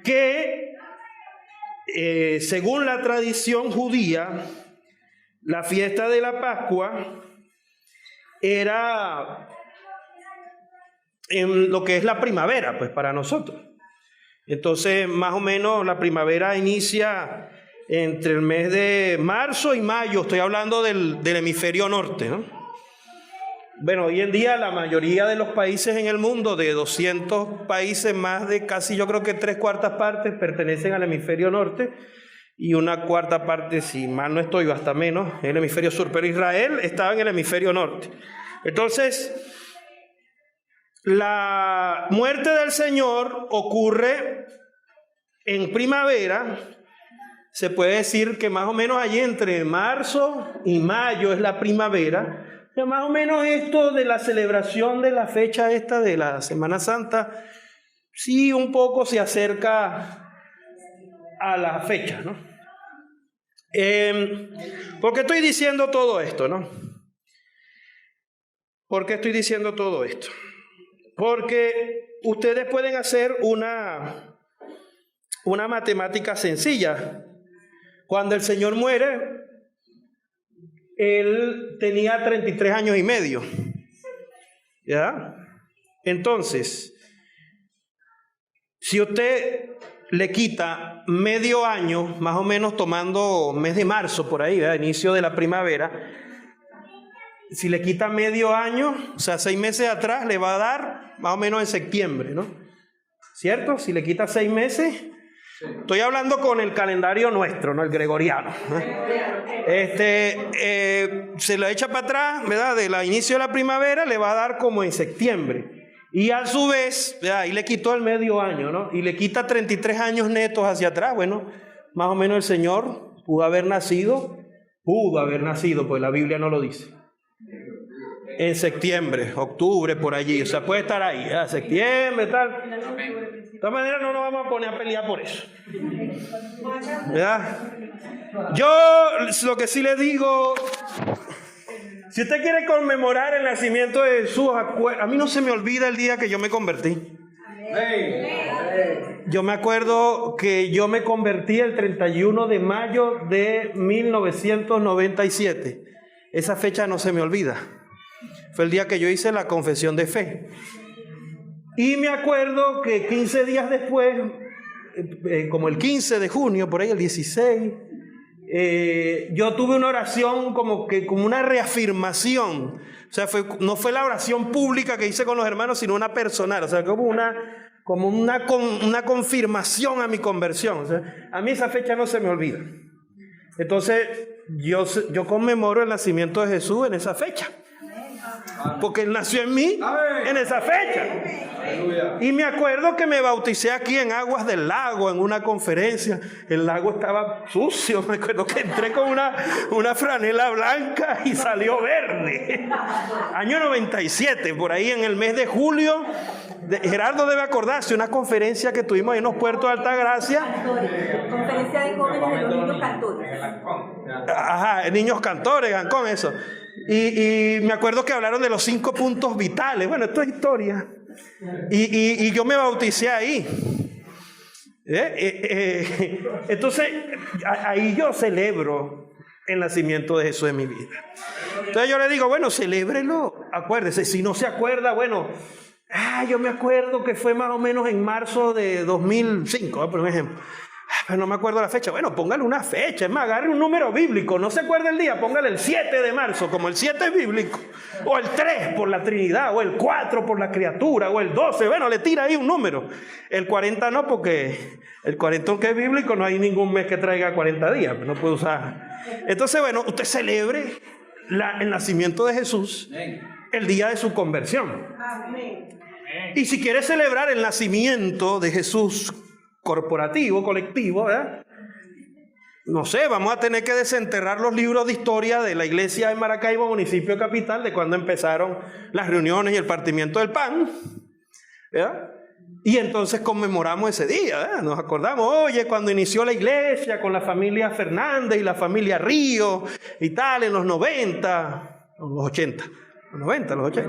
que según la tradición judía, la fiesta de la Pascua era en lo que es la primavera, pues para nosotros. Entonces, más o menos la primavera inicia entre el mes de marzo y mayo, estoy hablando del hemisferio norte, ¿no? Bueno, hoy en día la mayoría de los países en el mundo, de 200 países, más de casi yo creo que 3/4 partes pertenecen al hemisferio norte y 1/4 parte, si mal no estoy, o hasta menos, en el hemisferio sur, pero Israel estaba en el hemisferio norte. Entonces, la muerte del Señor ocurre en primavera. Se puede decir que más o menos allí entre marzo y mayo es la primavera. Ya más o menos esto de la celebración de la fecha esta de la Semana Santa, sí un poco se acerca a la fecha, ¿no? ¿Por qué estoy diciendo todo esto, no? ¿Por qué estoy diciendo todo esto? Porque ustedes pueden hacer una matemática sencilla. Cuando el Señor muere, Él tenía 33 años y medio. ¿Ya? Entonces, si usted le quita medio año, más o menos tomando mes de marzo por ahí, ¿verdad? Inicio de la primavera, si le quita medio año, o sea, 6 meses atrás, le va a dar más o menos en septiembre, ¿no? ¿Cierto? Si le quita 6 meses... Estoy hablando con el calendario nuestro, no el gregoriano. Se lo echa para atrás, ¿verdad? Del inicio de la primavera le va a dar como en septiembre. Y a su vez, ¿verdad? Ahí le quitó el medio año, ¿no? Y le quita 33 años netos hacia atrás. Bueno, más o menos el Señor pudo haber nacido, pues la Biblia no lo dice. En septiembre, octubre, por allí. O sea, puede estar ahí, ¿verdad? Septiembre, tal. De todas maneras no nos vamos a poner a pelear por eso, ¿verdad? Yo lo que sí le digo, si usted quiere conmemorar el nacimiento de Jesús, a mí no se me olvida el día que yo me convertí. Yo me acuerdo que yo me convertí el 31 de mayo de 1997. Esa fecha no se me olvida. Fue el día que yo hice la confesión de fe. Y me acuerdo que 15 días después, como el 15 de junio, por ahí el 16, yo tuve una oración como una reafirmación. O sea, no fue la oración pública que hice con los hermanos, sino una personal. O sea, como una confirmación a mi conversión. O sea, a mí esa fecha no se me olvida. Entonces, yo conmemoro el nacimiento de Jesús en esa fecha. Porque Él nació en mí en esa fecha. Y me acuerdo que me bauticé aquí en Aguas del Lago, en una conferencia. El lago estaba sucio. Me acuerdo que entré con una franela blanca y salió verde. Año 97, por ahí en el mes de julio. Gerardo debe acordarse, una conferencia que tuvimos ahí en los Puertos de Altagracia. Conferencia de jóvenes de los niños cantores. Ajá, niños cantores, Gancón, eso. Y me acuerdo que hablaron de los 5 puntos vitales. Bueno, esto es historia. Y yo me bauticé ahí. Entonces, ahí yo celebro el nacimiento de Jesús en mi vida. Entonces yo le digo, bueno, celébrelo, acuérdese. Si no se acuerda, bueno, yo me acuerdo que fue más o menos en marzo de 2005, por ejemplo. Pero no me acuerdo la fecha. Bueno, póngale una fecha. Es más, agarre un número bíblico. No se acuerda el día, póngale el 7 de marzo, como el 7 es bíblico. O el 3 por la Trinidad, o el 4 por la criatura, o el 12. Bueno, le tira ahí un número. El 40 no, porque el 40 aunque es bíblico, no hay ningún mes que traiga 40 días. No puede usar. Entonces, bueno, usted celebre el nacimiento de Jesús el día de su conversión. Y si quiere celebrar el nacimiento de Jesús corporativo, colectivo, ¿verdad? No sé, vamos a tener que desenterrar los libros de historia de la iglesia de Maracaibo, municipio capital, de cuando empezaron las reuniones y el partimiento del pan, ¿verdad? Y entonces conmemoramos ese día, ¿verdad? Nos acordamos, oye, cuando inició la iglesia con la familia Fernández y la familia Río y tal, en los 90, los 80, los 90, los 80,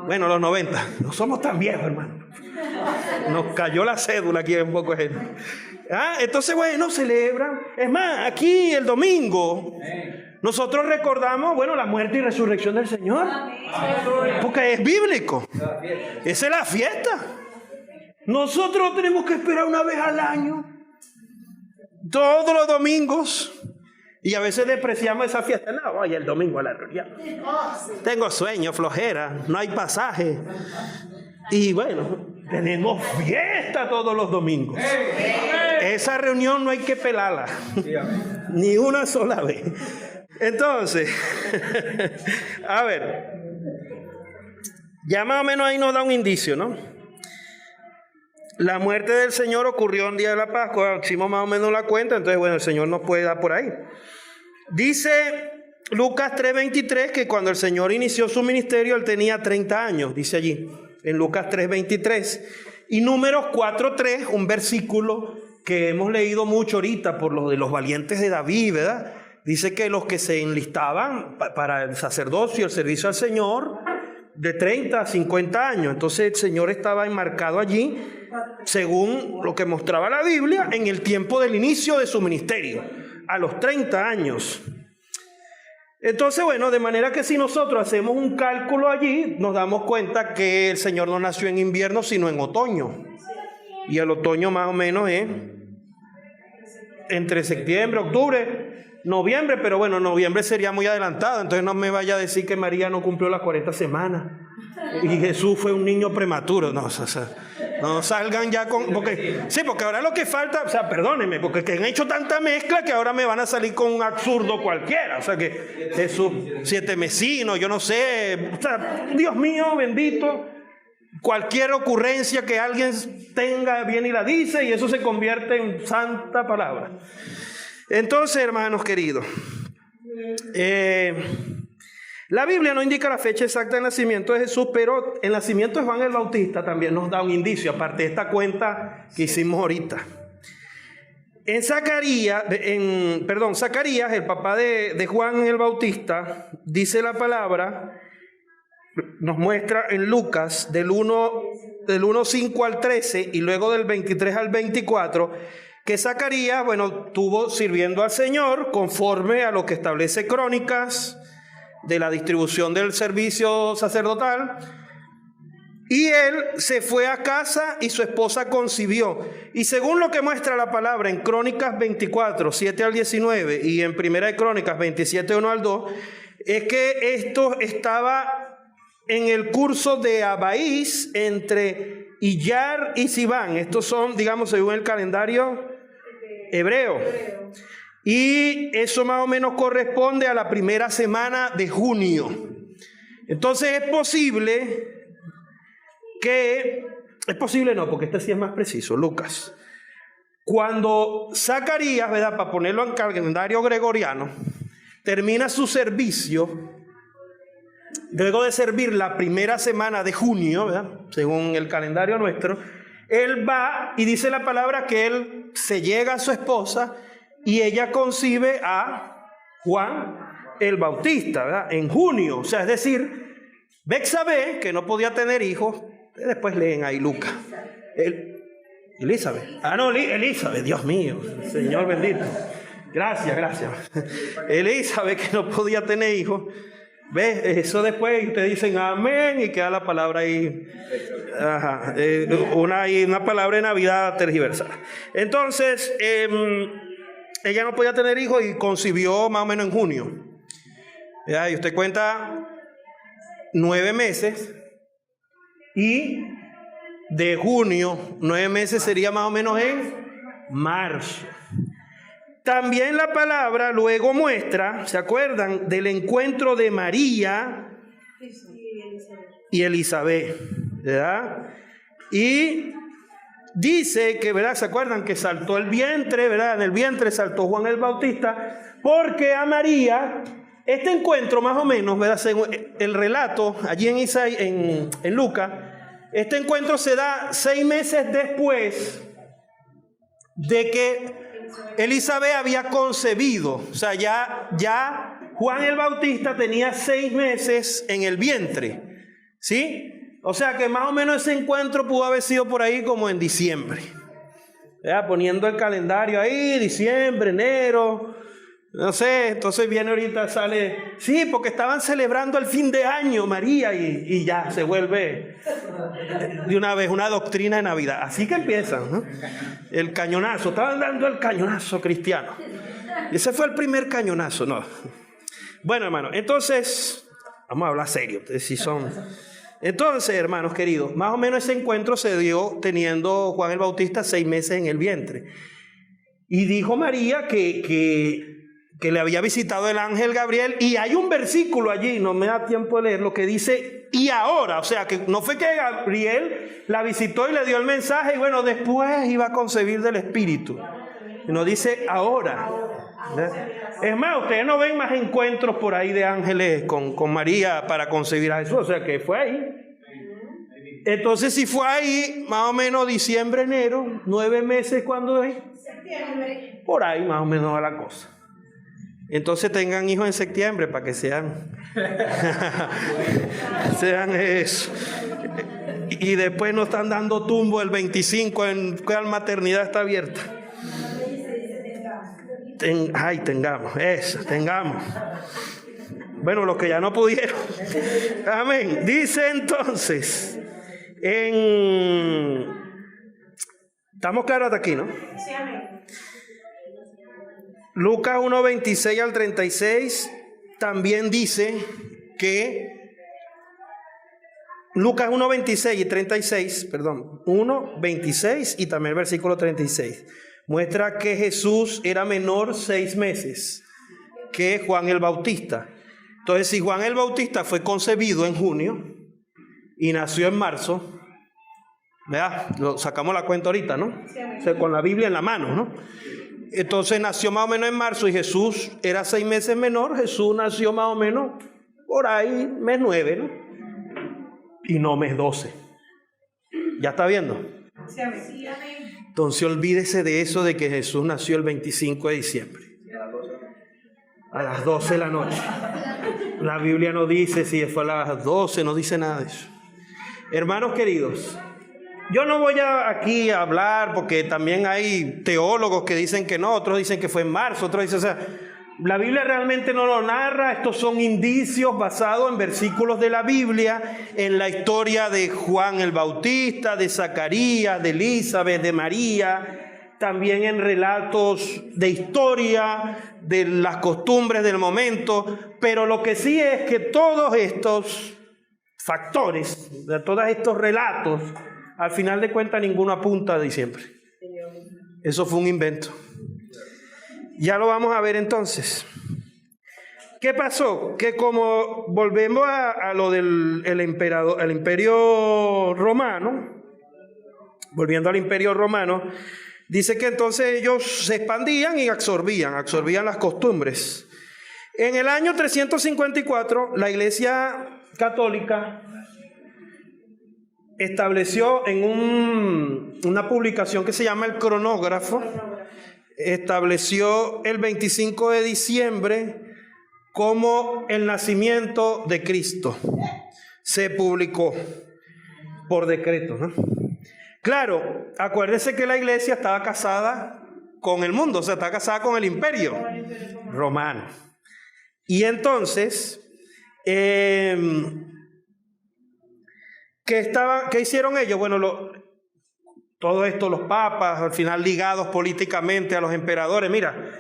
bueno, los 90, no somos tan viejos, hermano. Nos cayó la cédula aquí un poco. Entonces, bueno, celebran. Es más, aquí el domingo nosotros recordamos, bueno, la muerte y resurrección del Señor. Porque es bíblico. Esa es la fiesta. Nosotros tenemos que esperar una vez al año, todos los domingos. Y a veces despreciamos esa fiesta. No, voy el domingo a la reunión. Tengo sueño, flojera, no hay pasaje. Y bueno, tenemos fiesta todos los domingos. Esa reunión no hay que pelarla. Ni una sola vez. Entonces, a ver. Ya más o menos ahí nos da un indicio, ¿no? La muerte del Señor ocurrió un día de la Pascua. Hicimos más o menos la cuenta. Entonces, bueno, el Señor nos puede dar por ahí. Dice Lucas 3:23 que cuando el Señor inició su ministerio, Él tenía 30 años, dice allí, en Lucas 3:23. Y Números 4:3, un versículo que hemos leído mucho ahorita por los de los valientes de David, ¿verdad? Dice que los que se enlistaban para el sacerdocio y el servicio al Señor, de 30 a 50 años. Entonces el Señor estaba enmarcado allí, según lo que mostraba la Biblia, en el tiempo del inicio de su ministerio, a los 30 años. Entonces, bueno, de manera que si nosotros hacemos un cálculo allí, nos damos cuenta que el Señor no nació en invierno, sino en otoño. Y el otoño más o menos es entre septiembre, octubre, noviembre, pero bueno, noviembre sería muy adelantado, entonces no me vaya a decir que María no cumplió las 40 semanas y Jesús fue un niño prematuro. No, no salgan ya con... Porque ahora lo que falta, o sea, perdónenme, porque que han hecho tanta mezcla que ahora me van a salir con un absurdo cualquiera. O sea, que Jesús, 7 mesinos, yo no sé, o sea, Dios mío, bendito. Cualquier ocurrencia que alguien tenga viene y la dice y eso se convierte en santa palabra. Entonces, hermanos queridos, la Biblia no indica la fecha exacta del nacimiento de Jesús, pero el nacimiento de Juan el Bautista también nos da un indicio, aparte de esta cuenta que hicimos ahorita. En Zacarías, el papá de Juan el Bautista, dice la palabra, nos muestra en Lucas del 1:5 al 13 y luego del 23 al 24, que Zacarías, bueno, estuvo sirviendo al Señor conforme a lo que establece Crónicas de la distribución del servicio sacerdotal, y él se fue a casa y su esposa concibió. Y según lo que muestra la palabra en Crónicas 24, 7 al 19 y en Primera de Crónicas 27, 1 al 2, es que esto estaba en el curso de Abaís entre Iyar y Sibán. Estos son, digamos, según el calendario hebreo. Y eso más o menos corresponde a la primera semana de junio. Entonces es posible no, porque este sí es más preciso, Lucas. Cuando Zacarías, ¿verdad?, para ponerlo en calendario gregoriano, termina su servicio, luego de servir la primera semana de junio, ¿verdad?, según el calendario nuestro, él va y dice la palabra que él se llega a su esposa y ella concibe a Juan el Bautista, ¿verdad?, en junio. O sea, es decir, Betsabé, que no podía tener hijos, después leen ahí Lucas. Elizabeth. Elizabeth, Dios mío, Señor bendito. Gracias. Elizabeth, que no podía tener hijos. ¿Ves? Eso después te dicen amén y queda la palabra ahí. Ajá, una palabra de Navidad tergiversada. Entonces, ella no podía tener hijos y concibió más o menos en junio. ¿Ya? Y usted cuenta 9 meses y de junio, 9 meses sería más o menos en marzo. También la palabra luego muestra, ¿se acuerdan? Del encuentro de María y Elizabeth, ¿verdad? Y dice que, ¿verdad? ¿Se acuerdan? Que saltó el vientre, ¿verdad? En el vientre saltó Juan el Bautista, porque a María, este encuentro más o menos, ¿verdad? Según el relato, allí en Lucas, este encuentro se da 6 meses después de que Elizabeth había concebido. O sea, ya Juan el Bautista tenía 6 meses en el vientre, ¿sí? O sea que más o menos ese encuentro pudo haber sido por ahí como en diciembre, ¿verdad? Poniendo el calendario ahí, diciembre, enero, no sé. Entonces viene ahorita, sale, sí, porque estaban celebrando el fin de año, María, y ya se vuelve de una vez una doctrina de Navidad. Así que empiezan, ¿no? El cañonazo, estaban dando el cañonazo cristiano. Ese fue el primer cañonazo, ¿no? Bueno, hermano, entonces, vamos a hablar serio, si son. Entonces, hermanos queridos, más o menos ese encuentro se dio teniendo Juan el Bautista 6 meses en el vientre. Y dijo María que le había visitado el ángel Gabriel, y hay un versículo allí, no me da tiempo de leerlo, que dice, y ahora, o sea, que no fue que Gabriel la visitó y le dio el mensaje, y bueno, después iba a concebir del Espíritu. No dice ahora. ¿Verdad? Es más, ustedes no ven más encuentros por ahí de ángeles con María para concebir a Jesús, o sea, que fue ahí. Entonces, si fue ahí, más o menos diciembre, enero, 9 meses, ¿cuándo es? Septiembre. Por ahí más o menos va la cosa. Entonces tengan hijos en septiembre para que sean eso. Y después no están dando tumbo el 25 en cuál maternidad está abierta. Tengamos. Bueno, los que ya no pudieron. Amén. Dice entonces, ¿estamos claros hasta aquí, no? Sí, amén. Lucas 1, 26 al 36 también dice que Lucas 1, 26 y 36, 1, 26 y también el versículo 36, muestra que Jesús era menor 6 meses que Juan el Bautista. Entonces, si Juan el Bautista fue concebido en junio y nació en marzo, ¿verdad? Lo sacamos la cuenta ahorita, ¿no? O sea, con la Biblia en la mano, ¿no? Entonces nació más o menos en marzo y Jesús era 6 meses menor. Jesús nació más o menos por ahí mes 9, ¿no? Y no mes 12. ¿Ya está viendo? Sí, amén. Entonces olvídese de eso de que Jesús nació el 25 de diciembre. A las 12 de la noche. La Biblia no dice si fue a las 12, no dice nada de eso. Hermanos queridos, yo no voy aquí a hablar porque también hay teólogos que dicen que no, otros dicen que fue en marzo, otros dicen, o sea, la Biblia realmente no lo narra. Estos son indicios basados en versículos de la Biblia, en la historia de Juan el Bautista, de Zacarías, de Elizabeth, de María, también en relatos de historia, de las costumbres del momento. Pero lo que sí es que todos estos factores, de todos estos relatos, al final de cuentas ninguno apunta a diciembre. Eso fue un invento. Ya lo vamos a ver entonces. ¿Qué pasó? Que como volvemos a lo del emperador, el imperio romano, volviendo al imperio romano, dice que entonces ellos se expandían y absorbían las costumbres. En el año 354, la Iglesia Católica estableció en una publicación que se llama El Cronógrafo, estableció el 25 de diciembre como el nacimiento de Cristo. se publicó por decreto, ¿no? Claro, acuérdense que la iglesia estaba casada con el mundo, o sea, estaba casada con el imperio romano. Y entonces, ¿qué hicieron ellos? Bueno, todo esto, los papas, al final ligados políticamente a los emperadores. Mira,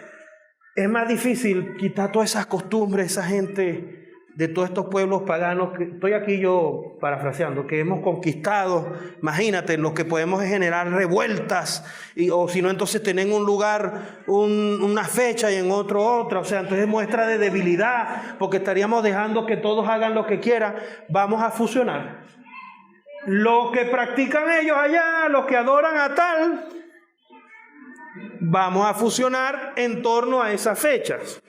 es más difícil quitar todas esas costumbres, esa gente de todos estos pueblos paganos, que estoy aquí yo parafraseando, que hemos conquistado. Imagínate, en los que podemos generar revueltas, o si no, entonces tener en un lugar una fecha y en otro otra. O sea, entonces muestra de debilidad, porque estaríamos dejando que todos hagan lo que quieran. Vamos a fusionar lo que practican ellos allá, los que adoran a tal, vamos a fusionar en torno a esas fechas.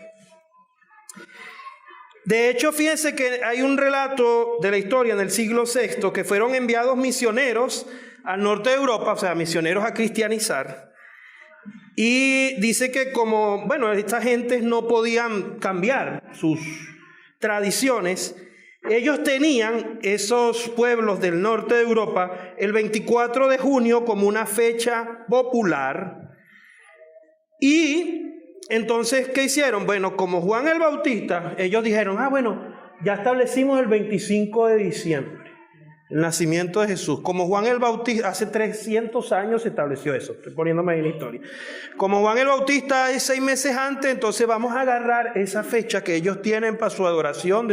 De hecho, fíjense que hay un relato de la historia en el siglo VI que fueron enviados misioneros al norte de Europa, o sea, misioneros a cristianizar. Y dice que como, bueno, estas gentes no podían cambiar sus tradiciones, ellos tenían, esos pueblos del norte de Europa, el 24 de junio como una fecha popular. Y entonces, ¿qué hicieron? Bueno, como Juan el Bautista, ellos dijeron, bueno, ya establecimos el 25 de diciembre, el nacimiento de Jesús. Como Juan el Bautista, hace 300 años se estableció eso, estoy poniéndome ahí en la historia. Como Juan el Bautista es 6 meses antes, entonces vamos a agarrar esa fecha que ellos tienen para su adoración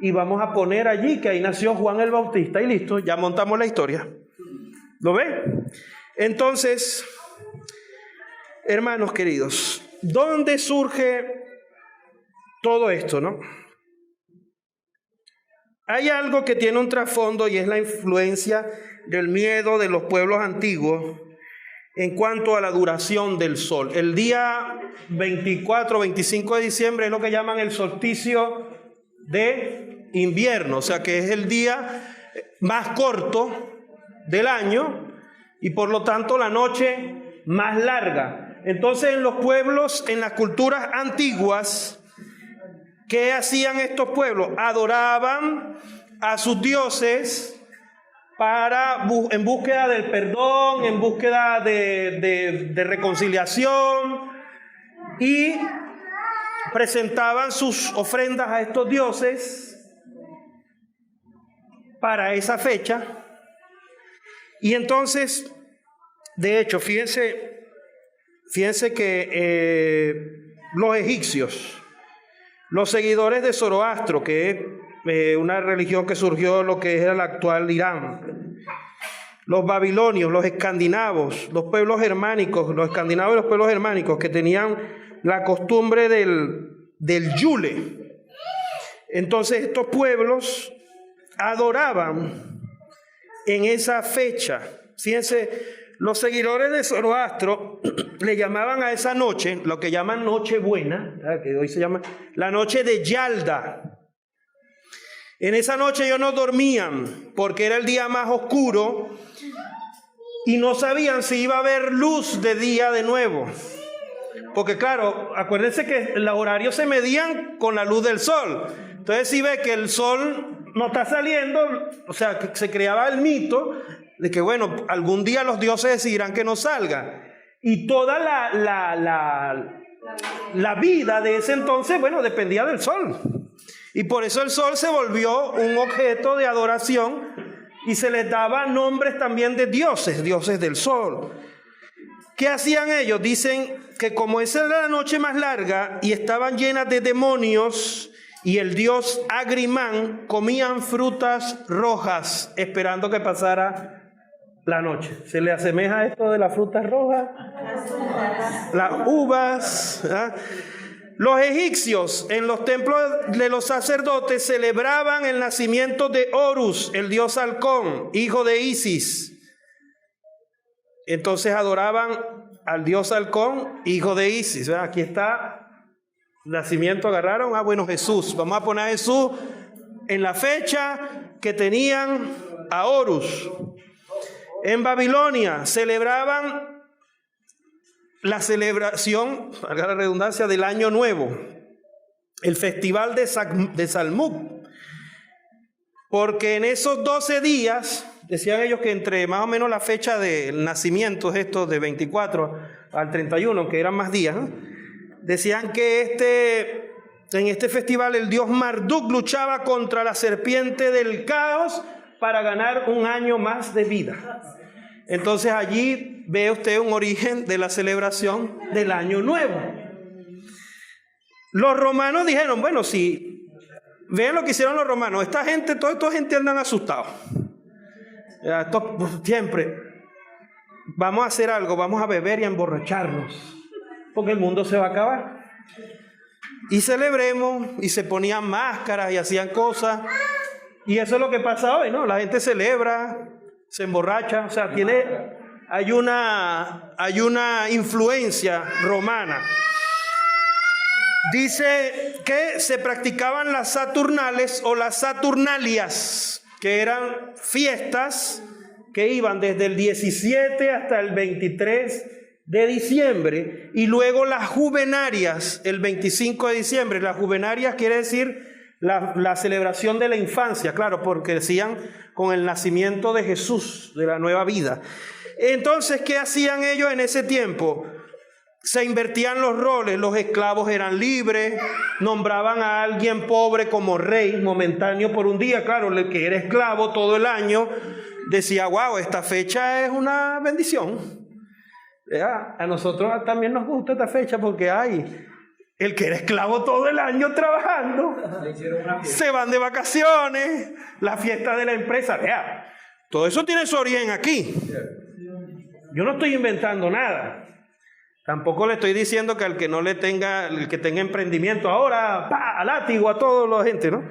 y vamos a poner allí que ahí nació Juan el Bautista y listo, ya montamos la historia. ¿Lo ven? Entonces, hermanos queridos, ¿dónde surge todo esto, no? Hay algo que tiene un trasfondo y es la influencia del miedo de los pueblos antiguos en cuanto a la duración del sol. El día 24 o 25 de diciembre es lo que llaman el solsticio de invierno, o sea que es el día más corto del año y por lo tanto la noche más larga. Entonces en los pueblos, en las culturas antiguas, ¿qué hacían estos pueblos? Adoraban a sus dioses en búsqueda del perdón, en búsqueda de reconciliación, y presentaban sus ofrendas a estos dioses para esa fecha. Y entonces, de hecho, fíjense que los egipcios, los seguidores de Zoroastro, que es una religión que surgió en lo que es el actual Irán, los babilonios, los escandinavos, los pueblos germánicos, los escandinavos y los pueblos germánicos que tenían la costumbre del Yule. Entonces estos pueblos adoraban en esa fecha. Fíjense, los seguidores de Zoroastro le llamaban a esa noche, lo que llaman Nochebuena, que hoy se llama la noche de Yalda. En esa noche ellos no dormían porque era el día más oscuro y no sabían si iba a haber luz de día de nuevo. Porque claro, acuérdense que los horarios se medían con la luz del sol. Entonces si ve que el sol no está saliendo, o sea, que se creaba el mito de que bueno, algún día los dioses decidirán que no salga. Y toda la vida de ese entonces, bueno, dependía del sol. Y por eso el sol se volvió un objeto de adoración y se les daba nombres también de dioses, dioses del sol. ¿Qué hacían ellos? Dicen que como esa era la noche más larga y estaban llenas de demonios y el dios Agrimán, comían frutas rojas esperando que pasara la noche. ¿Se le asemeja esto de las frutas rojas? Las uvas. ¿Ah? Los egipcios en los templos de los sacerdotes celebraban el nacimiento de Horus, el dios halcón, hijo de Isis. Entonces adoraban al dios halcón, hijo de Isis. Aquí está el nacimiento, agarraron. Bueno, Jesús. Vamos a poner a Jesús en la fecha que tenían a Horus. En Babilonia celebraban la celebración, valga la redundancia, del Año Nuevo, el festival de Salmuk, porque en esos 12 días, decían ellos que entre más o menos la fecha del nacimiento, estos de 24 al 31, que eran más días, ¿no? Decían que en este festival el dios Marduk luchaba contra la serpiente del caos para ganar un año más de vida. Entonces allí ve usted un origen de la celebración del año nuevo. Los romanos dijeron, bueno, si vean lo que hicieron los romanos, toda esta gente andan asustados. Siempre vamos a hacer algo, vamos a beber y a emborracharnos, porque el mundo se va a acabar. Y celebremos, y se ponían máscaras y hacían cosas, y eso es lo que pasa hoy, ¿no? La gente celebra, se emborracha, o sea, hay una influencia romana. Dice que se practicaban las Saturnales o las Saturnalias, que eran fiestas que iban desde el 17 hasta el 23 de diciembre, y luego las Juvenarias el 25 de diciembre. Las Juvenarias quiere decir la celebración de la infancia, claro, porque decían con el nacimiento de Jesús, de la nueva vida. Entonces, ¿qué hacían ellos en ese tiempo? Se invertían los roles, los esclavos eran libres, nombraban a alguien pobre como rey momentáneo por un día. Claro, el que era esclavo todo el año decía, wow, esta fecha es una bendición. A nosotros también nos gusta esta fecha porque el que era esclavo todo el año trabajando, se van de vacaciones, la fiesta de la empresa. Todo eso tiene su origen aquí. Yo no estoy inventando nada. Tampoco le estoy diciendo que al que no le tenga, el que tenga emprendimiento ahora, a látigo a toda la gente, ¿no?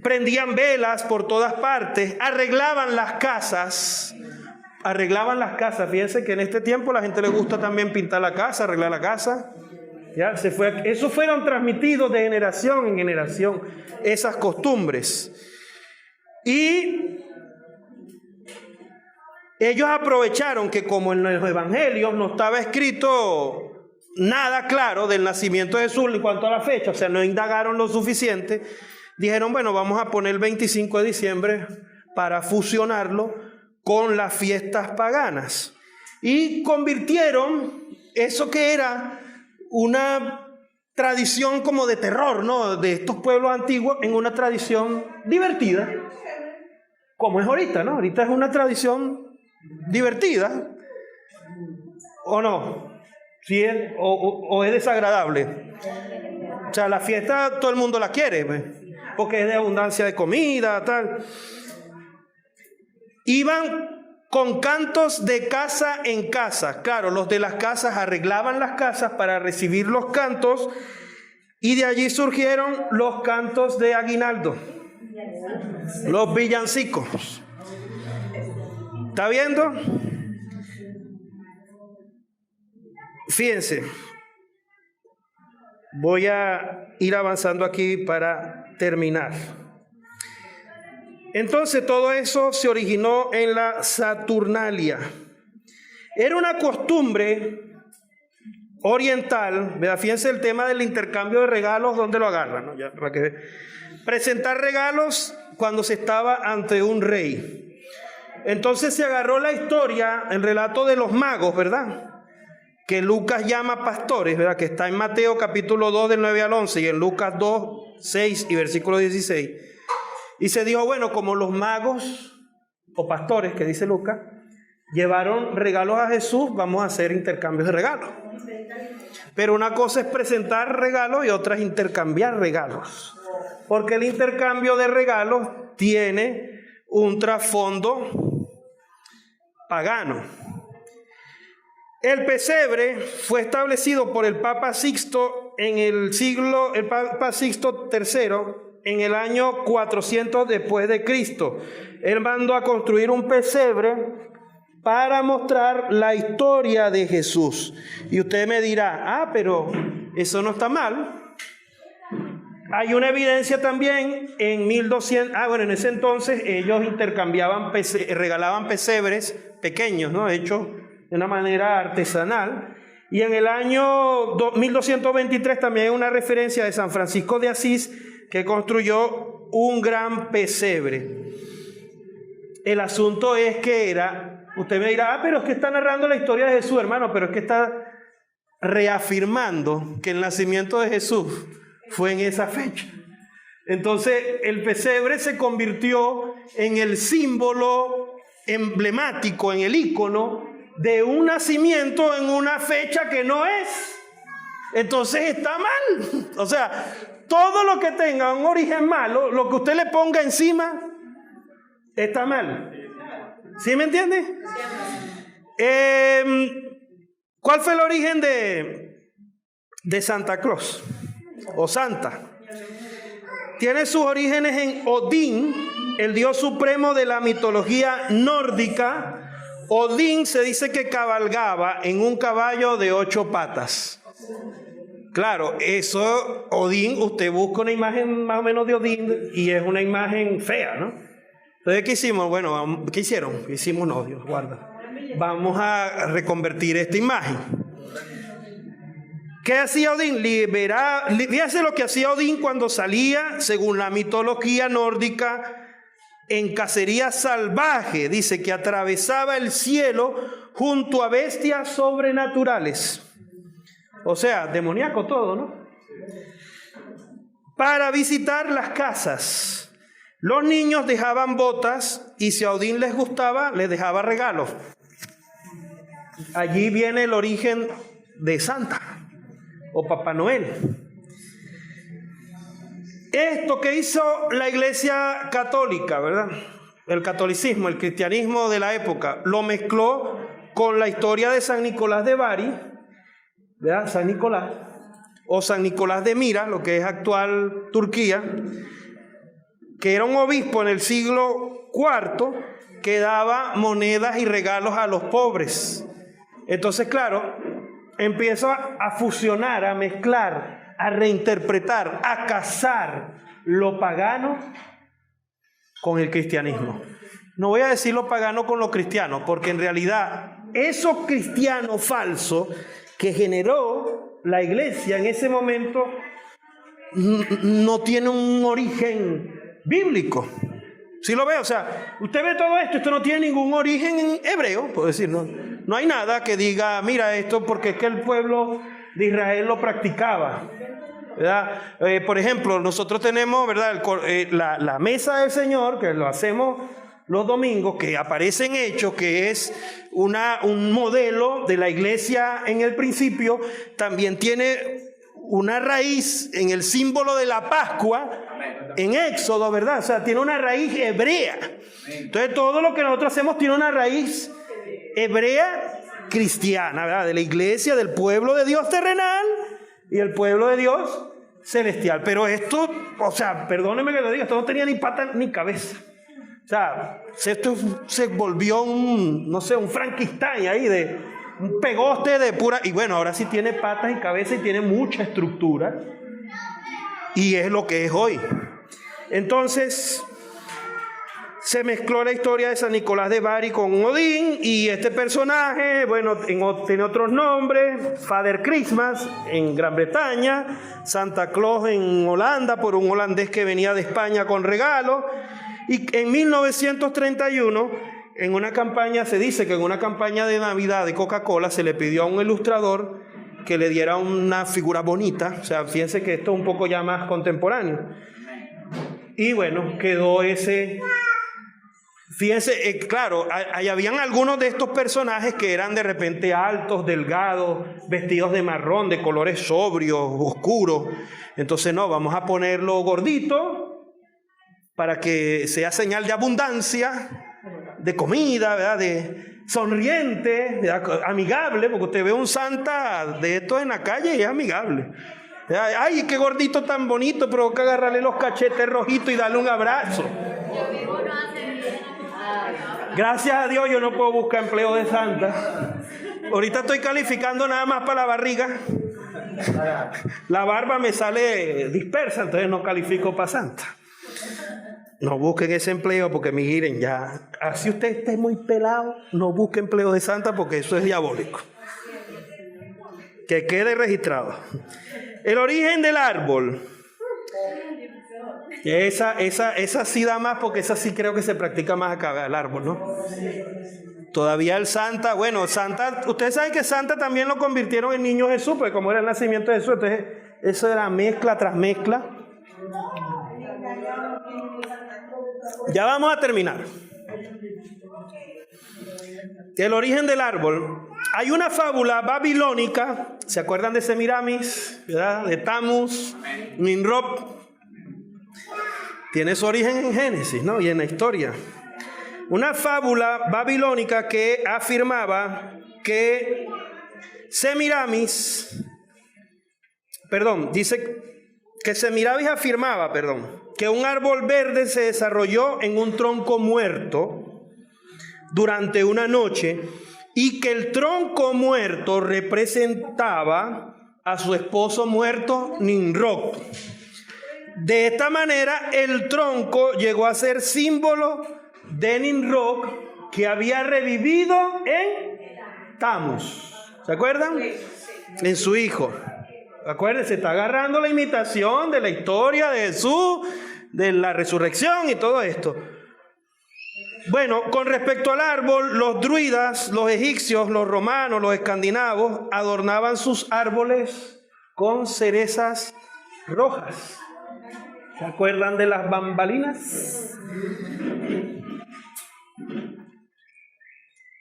Prendían velas por todas partes, arreglaban las casas. Fíjense que en este tiempo a la gente le gusta también pintar la casa, arreglar la casa. Eso fueron transmitidos de generación en generación, esas costumbres. Y ellos aprovecharon que como en los evangelios no estaba escrito nada claro del nacimiento de Jesús en cuanto a la fecha, o sea, no indagaron lo suficiente, dijeron, bueno, vamos a poner el 25 de diciembre para fusionarlo con las fiestas paganas. Y convirtieron eso que era una tradición como de terror, ¿no?, de estos pueblos antiguos, en una tradición divertida, como es ahorita, ¿no? Ahorita es una tradición divertida, ¿o no? ¿Sí es, o es desagradable? O sea, la fiesta todo el mundo la quiere, ¿ves? Porque es de abundancia de comida, tal. Iban con cantos de casa en casa. Claro, los de las casas arreglaban las casas para recibir los cantos, y de allí surgieron los cantos de aguinaldo, los villancicos. ¿Está viendo? Fíjense, voy a ir avanzando aquí para terminar. Entonces todo eso se originó en la Saturnalia. Era una costumbre oriental, ¿verdad? Fíjense el tema del intercambio de regalos, ¿dónde lo agarran, ¿no? Ya, para que presentar regalos cuando se estaba ante un rey. Entonces se agarró la historia, el relato de los magos, ¿verdad?, que Lucas llama pastores, ¿verdad?, que está en Mateo capítulo 2 del 9 al 11 y en Lucas 2, 6 y versículo 16. Y se dijo, bueno, como los magos o pastores, que dice Lucas, llevaron regalos a Jesús, vamos a hacer intercambios de regalos. Pero una cosa es presentar regalos y otra es intercambiar regalos, porque el intercambio de regalos tiene un trasfondo pagano. El pesebre fue establecido por el Papa Sixto el Papa Sixto III en el año 400 después de Cristo. Él mandó a construir un pesebre para mostrar la historia de Jesús. Y usted me dirá, pero eso no está mal. Hay una evidencia también en 1200, en ese entonces ellos intercambiaban, regalaban pesebres pequeños, ¿no?, hechos de una manera artesanal. Y en el año 1223 también hay una referencia de San Francisco de Asís, que construyó un gran pesebre. El asunto es que usted me dirá, pero es que está narrando la historia de Jesús, hermano, pero es que está reafirmando que el nacimiento de Jesús fue en esa fecha. Entonces el pesebre se convirtió en el símbolo emblemático, en el ícono de un nacimiento en una fecha que no es. Entonces está mal. O sea, todo lo que tenga un origen malo, lo que usted le ponga encima, está mal. ¿Sí me entiende? ¿Cuál fue el origen de Santa Claus? O Santa. Tiene sus orígenes en Odín, el dios supremo de la mitología nórdica. Odín se dice que cabalgaba en un caballo de 8 patas. Claro, eso, Odín, usted busca una imagen más o menos de Odín y es una imagen fea, ¿no? Entonces, ¿qué hicimos? Bueno, ¿qué hicieron? ¿Qué hicimos? No, Dios guarda. Vamos a reconvertir esta imagen. ¿Qué hacía Odín? Fíjese lo que hacía Odín cuando salía, según la mitología nórdica, en cacería salvaje. Dice que atravesaba el cielo junto a bestias sobrenaturales. O sea, demoníaco todo, ¿no? Para visitar las casas. Los niños dejaban botas y si a Odín les gustaba, les dejaba regalos. Allí viene el origen de Santa o Papá Noel. Esto que hizo la Iglesia Católica, ¿verdad? El catolicismo, el cristianismo de la época, lo mezcló con la historia de San Nicolás de Bari, ¿verdad? San Nicolás, o San Nicolás de Mira, lo que es actual Turquía, que era un obispo en el siglo IV que daba monedas y regalos a los pobres. Entonces, claro, empieza a fusionar, a mezclar, a reinterpretar, a casar lo pagano con el cristianismo. No voy a decir lo pagano con lo cristiano, porque en realidad eso cristiano falso que generó la iglesia en ese momento no tiene un origen bíblico. ¿Sí lo ve? O sea, usted ve todo esto no tiene ningún origen en hebreo, puedo decir, no hay nada que diga, mira esto porque es que el pueblo de Israel lo practicaba, ¿verdad? Por ejemplo, nosotros tenemos, ¿verdad? La mesa del Señor, que lo hacemos los domingos, que aparece en Hechos, que es un modelo de la iglesia en el principio, también tiene una raíz en el símbolo de la Pascua, en Éxodo, ¿verdad? O sea, tiene una raíz hebrea. Entonces, todo lo que nosotros hacemos tiene una raíz hebrea cristiana, ¿verdad? De la iglesia, del pueblo de Dios terrenal y el pueblo de Dios celestial. Pero esto, o sea, perdóneme que lo diga, esto no tenía ni pata ni cabeza. O sea, esto se volvió un Frankenstein ahí de un pegoste de pura... Y bueno, ahora sí tiene patas y cabeza y tiene mucha estructura. Y es lo que es hoy. Entonces, se mezcló la historia de San Nicolás de Bari con Odín. Y este personaje, bueno, tiene otros nombres. Father Christmas en Gran Bretaña. Santa Claus en Holanda, por un holandés que venía de España con regalos. Y en 1931, en una campaña, se dice que en una campaña de Navidad de Coca-Cola se le pidió a un ilustrador que le diera una figura bonita. O sea, fíjense que esto es un poco ya más contemporáneo. Y bueno, quedó ese... Fíjense, claro, habían algunos de estos personajes que eran de repente altos, delgados, vestidos de marrón, de colores sobrios, oscuros. Entonces, no, vamos a ponerlo gordito para que sea señal de abundancia, de comida, ¿verdad? De sonriente, ¿verdad? Amigable, porque usted ve un santa de estos en la calle y es amigable. Ay, qué gordito tan bonito, provoca agarrarle los cachetes rojitos y darle un abrazo. Gracias a Dios yo no puedo buscar empleo de santa. Ahorita estoy calificando nada más para la barriga. La barba me sale dispersa, entonces no califico para santa. No busquen ese empleo porque miren, ya, así usted esté muy pelado, no busque empleo de santa porque eso es diabólico. Que quede registrado. El origen del árbol. Esa sí da más, porque esa sí creo que se practica más acá, el árbol, ¿no? Todavía el Santa, bueno, Santa, ustedes saben que Santa también lo convirtieron en niño Jesús, porque como era el nacimiento de Jesús, entonces eso era mezcla tras mezcla. Ya vamos a terminar. El origen del árbol. Hay una fábula babilónica, ¿se acuerdan de Semiramis, ¿verdad? De Tammuz, Nimrod? Tiene su origen en Génesis, ¿no? Y en la historia. Una fábula babilónica que afirmaba que Semiramis afirmaba, que un árbol verde se desarrolló en un tronco muerto durante una noche y que el tronco muerto representaba a su esposo muerto Nimrod. De esta manera, el tronco llegó a ser símbolo de Nimrod, que había revivido en Tammuz. ¿Se acuerdan? En su hijo. Acuérdense, está agarrando la imitación de la historia de Jesús, de la resurrección y todo esto. Bueno, con respecto al árbol, los druidas, los egipcios, los romanos, los escandinavos adornaban sus árboles con cerezas rojas. ¿Se acuerdan de las bambalinas?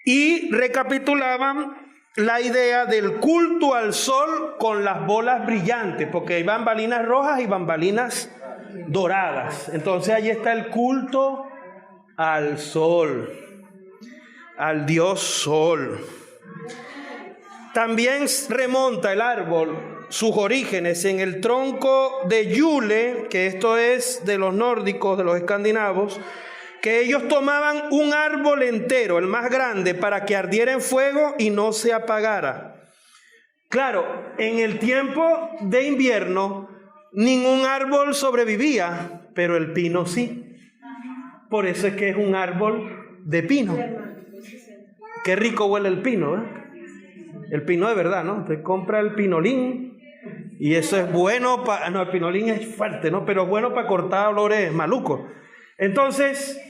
Y recapitulaban la idea del culto al sol con las bolas brillantes, porque hay bambalinas rojas y bambalinas doradas. Entonces ahí está el culto al sol, al dios sol. También remonta el árbol sus orígenes en el tronco de Yule, que esto es de los nórdicos, de los escandinavos, que ellos tomaban un árbol entero, el más grande, para que ardiera en fuego y no se apagara. Claro, en el tiempo de invierno ningún árbol sobrevivía, pero el pino sí. Por eso es que es un árbol de pino. Qué rico huele el pino, ¿eh? El pino de verdad, ¿no? Usted compra el pinolín y eso es bueno para... No, el pinolín es fuerte, ¿no? Pero es bueno para cortar olores malucos. Entonces,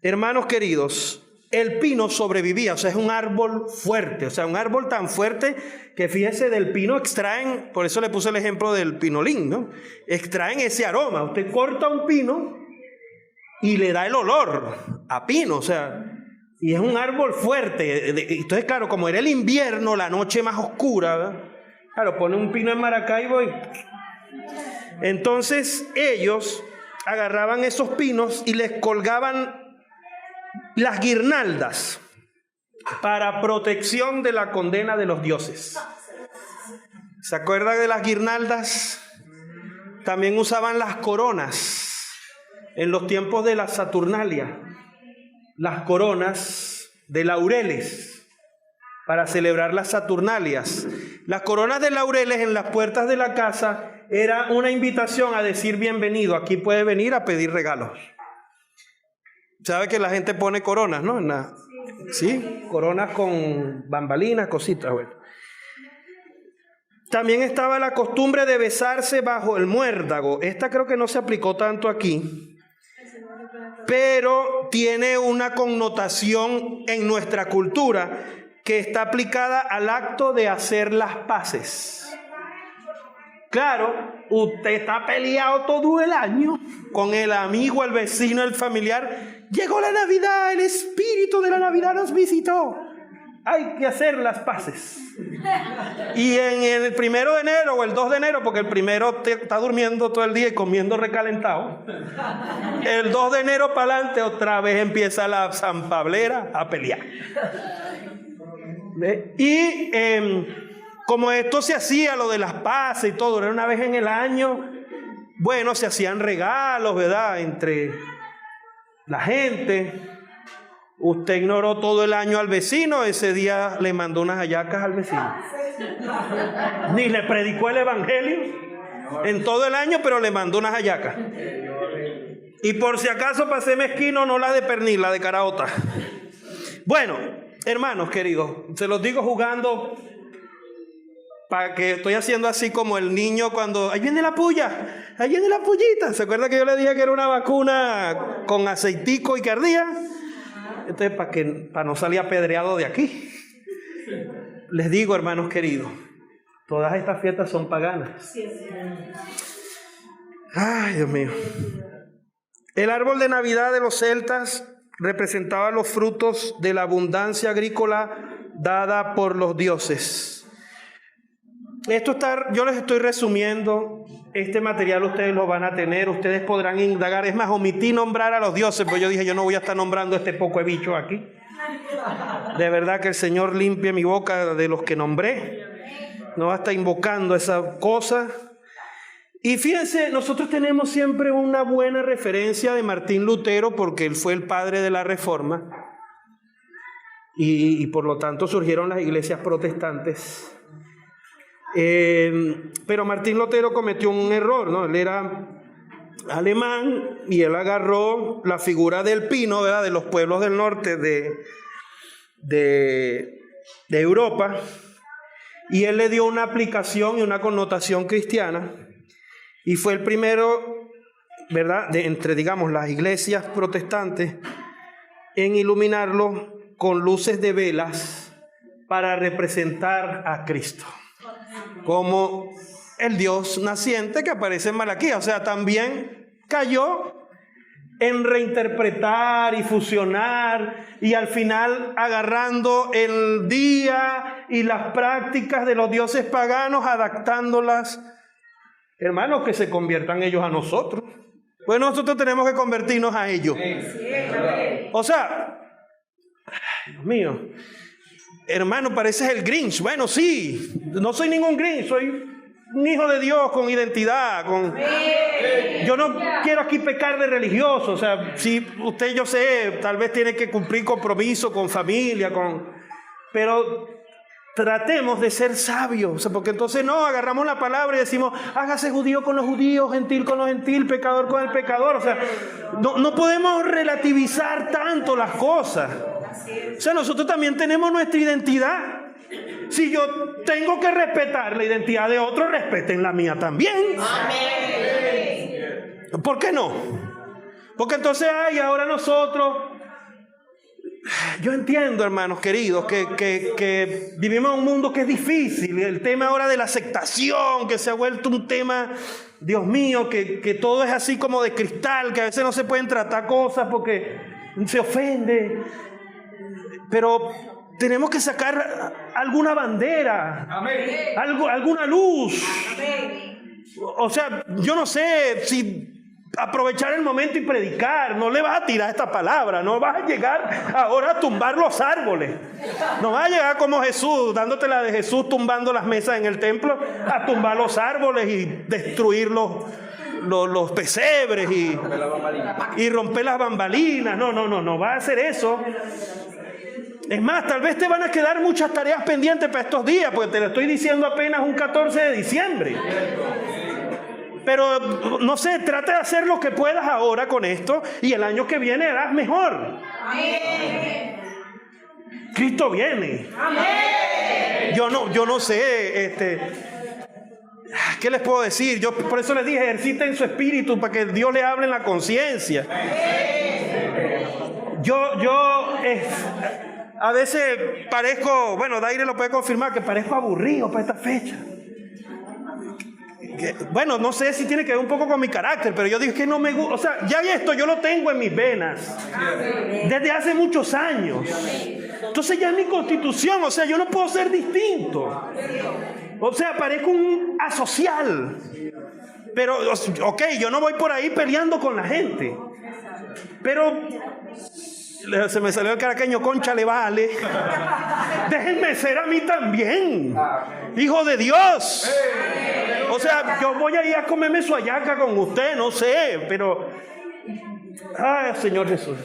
hermanos queridos, el pino sobrevivía, o sea, es un árbol fuerte, o sea, un árbol tan fuerte que fíjese, del pino extraen, por eso le puse el ejemplo del pinolín, ¿no? Extraen ese aroma. Usted corta un pino y le da el olor a pino, o sea, y es un árbol fuerte. Entonces, claro, como era el invierno, la noche más oscura, ¿verdad? Claro, pone un pino en Maracaibo y... Entonces ellos agarraban esos pinos y les colgaban las guirnaldas para protección de la condena de los dioses. ¿Se acuerdan de las guirnaldas? También usaban las coronas en los tiempos de la Saturnalia, las coronas de laureles para celebrar las Saturnalias. Las coronas de laureles en las puertas de la casa era una invitación a decir bienvenido, aquí puede venir a pedir regalos. ¿Sabe que la gente pone coronas, no? Sí, coronas con bambalinas, cositas, bueno. También estaba la costumbre de besarse bajo el muérdago. Esta creo que no se aplicó tanto aquí, pero tiene una connotación en nuestra cultura que está aplicada al acto de hacer las paces. Claro, usted está peleado todo el año con el amigo, el vecino, el familiar. Llegó la Navidad, el espíritu de la Navidad nos visitó. Hay que hacer las paces. Y en el 1 de enero o el 2 de enero, porque el primero está durmiendo todo el día y comiendo recalentado, el 2 de enero para adelante otra vez empieza la sanpablera a pelear. Y como esto se hacía, lo de las paces y todo, era una vez en el año, bueno, se hacían regalos, ¿verdad?, entre la gente. Usted ignoró todo el año al vecino, ese día le mandó unas hallacas al vecino. Ni le predicó el evangelio en todo el año, pero le mandó unas hallacas. Y por si acaso pasé mezquino, no la de pernil, la de caraota. Bueno, hermanos queridos, se los digo jugando. para que estoy haciendo así como el niño cuando, ahí viene la puya, ahí viene la pullita. ¿Se acuerda que yo le dije que era una vacuna con aceitico y que ardía? Entonces, para no salir apedreado de aquí. Les digo, hermanos queridos, todas estas fiestas son paganas. Ay, Dios mío. El árbol de Navidad de los celtas representaba los frutos de la abundancia agrícola dada por los dioses. Yo les estoy resumiendo. Este material ustedes lo van a tener, ustedes podrán indagar. Es más, omití nombrar a los dioses, pues yo dije, yo no voy a estar nombrando este poco de bicho aquí. De verdad que el Señor limpie mi boca de los que nombré. No va a estar invocando esa cosa. Y fíjense, nosotros tenemos siempre una buena referencia de Martín Lutero porque él fue el padre de la Reforma y por lo tanto surgieron las iglesias protestantes. Pero Martín Lutero cometió un error, ¿no? Él era alemán y él agarró la figura del pino, ¿verdad?, de los pueblos del norte de Europa, y él le dio una aplicación y una connotación cristiana. Y fue el primero, ¿verdad?, entre, digamos, las iglesias protestantes en iluminarlo con luces de velas para representar a Cristo como el Dios naciente que aparece en Malaquías. O sea, también cayó en reinterpretar y fusionar y al final agarrando el día y las prácticas de los dioses paganos, adaptándolas. Hermanos, que se conviertan ellos a nosotros. Pues nosotros tenemos que convertirnos a ellos. O sea, Dios mío, hermano, pareces el Grinch. Bueno, sí, no soy ningún Grinch, soy un hijo de Dios con identidad. Yo no quiero aquí pecar de religioso. O sea, si usted, yo sé, tal vez tiene que cumplir compromiso con familia, pero tratemos de ser sabios, o sea, porque entonces no, agarramos la palabra y decimos, hágase judío con los judíos, gentil con los gentiles, pecador con el pecador. O sea, no podemos relativizar tanto las cosas. O sea, nosotros también tenemos nuestra identidad. Si yo tengo que respetar la identidad de otros, respeten la mía también. Amén. ¿Por qué no? Porque entonces, ahora nosotros... Yo entiendo, hermanos queridos, que vivimos en un mundo que es difícil. El tema ahora de la aceptación, que se ha vuelto un tema, Dios mío, que todo es así como de cristal, que a veces no se pueden tratar cosas porque se ofende. Pero tenemos que sacar alguna bandera, alguna luz. O sea, yo no sé si... aprovechar el momento y predicar. No le vas a tirar esta palabra, no vas a llegar ahora a tumbar los árboles, no vas a llegar como Jesús, dándote la de Jesús tumbando las mesas en el templo, a tumbar los árboles y destruir los pesebres y romper las bambalinas. No vas a hacer eso. Es más, tal vez te van a quedar muchas tareas pendientes para estos días, porque te lo estoy diciendo apenas un 14 de diciembre. Pero no sé, trata de hacer lo que puedas ahora con esto y el año que viene harás mejor. Amén. Cristo viene. Amén. Yo no sé, ¿qué les puedo decir? Yo por eso les dije, ejerciten su espíritu para que Dios le hable en la conciencia. A veces parezco, bueno, Daire lo puede confirmar, que parezco aburrido para esta fecha. Bueno, no sé si tiene que ver un poco con mi carácter, pero yo digo que no me gusta. O sea, ya esto yo lo tengo en mis venas desde hace muchos años. Entonces ya es mi constitución. O sea, yo no puedo ser distinto. O sea, parezco un asocial. Pero, ok, yo no voy por ahí peleando con la gente. Pero se me salió el caraqueño, concha le vale. Déjenme ser a mí también, hijo de Dios. O sea, yo voy a ir a comerme su hallaca con usted, no sé, pero... Ay, Señor Jesús.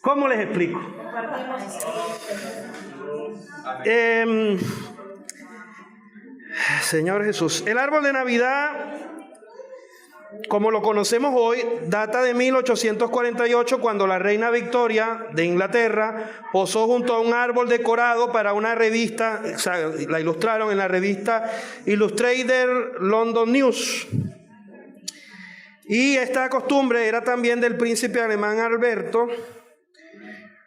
¿Cómo les explico? Señor Jesús, el árbol de Navidad como lo conocemos hoy, data de 1848, cuando la reina Victoria de Inglaterra posó junto a un árbol decorado para una revista, o sea, la ilustraron en la revista Illustrated London News. Y esta costumbre era también del príncipe alemán Alberto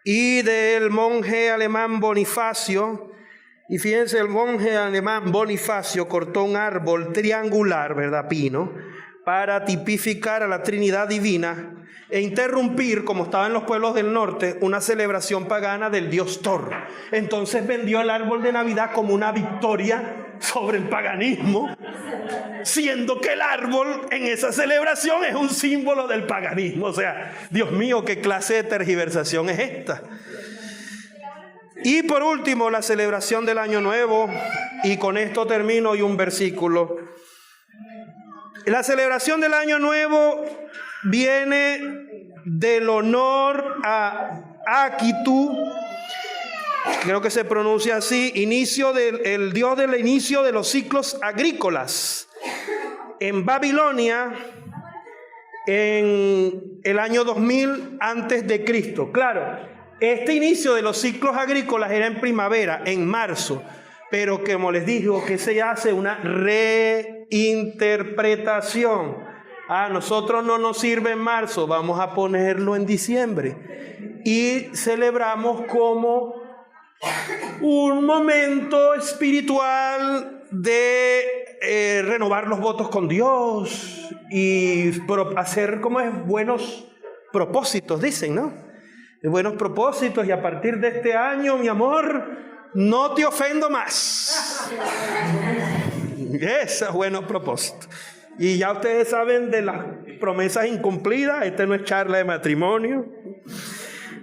y del monje alemán Bonifacio. Y fíjense, el monje alemán Bonifacio cortó un árbol triangular, ¿verdad? Pino, para tipificar a la Trinidad Divina e interrumpir, como estaba en los pueblos del norte, una celebración pagana del dios Thor. Entonces vendió el árbol de Navidad como una victoria sobre el paganismo, siendo que el árbol en esa celebración es un símbolo del paganismo. O sea, Dios mío, ¿qué clase de tergiversación es esta? Y por último, la celebración del Año Nuevo, y con esto termino, y un versículo. La celebración del Año Nuevo viene del honor a Akitu, creo que se pronuncia así, el dios del inicio de los ciclos agrícolas, en Babilonia, en el año 2000 antes de Cristo. Claro, este inicio de los ciclos agrícolas era en primavera, en marzo, pero como les digo, que se hace una reinterpretación. A nosotros no nos sirve en marzo, vamos a ponerlo en diciembre. Y celebramos como un momento espiritual de renovar los votos con Dios y hacer como es buenos propósitos, dicen, ¿no? De buenos propósitos, y a partir de este año, mi amor, no te ofendo más. Ese es buenos propósitos. Y ya ustedes saben de las promesas incumplidas. Este no es charla de matrimonio.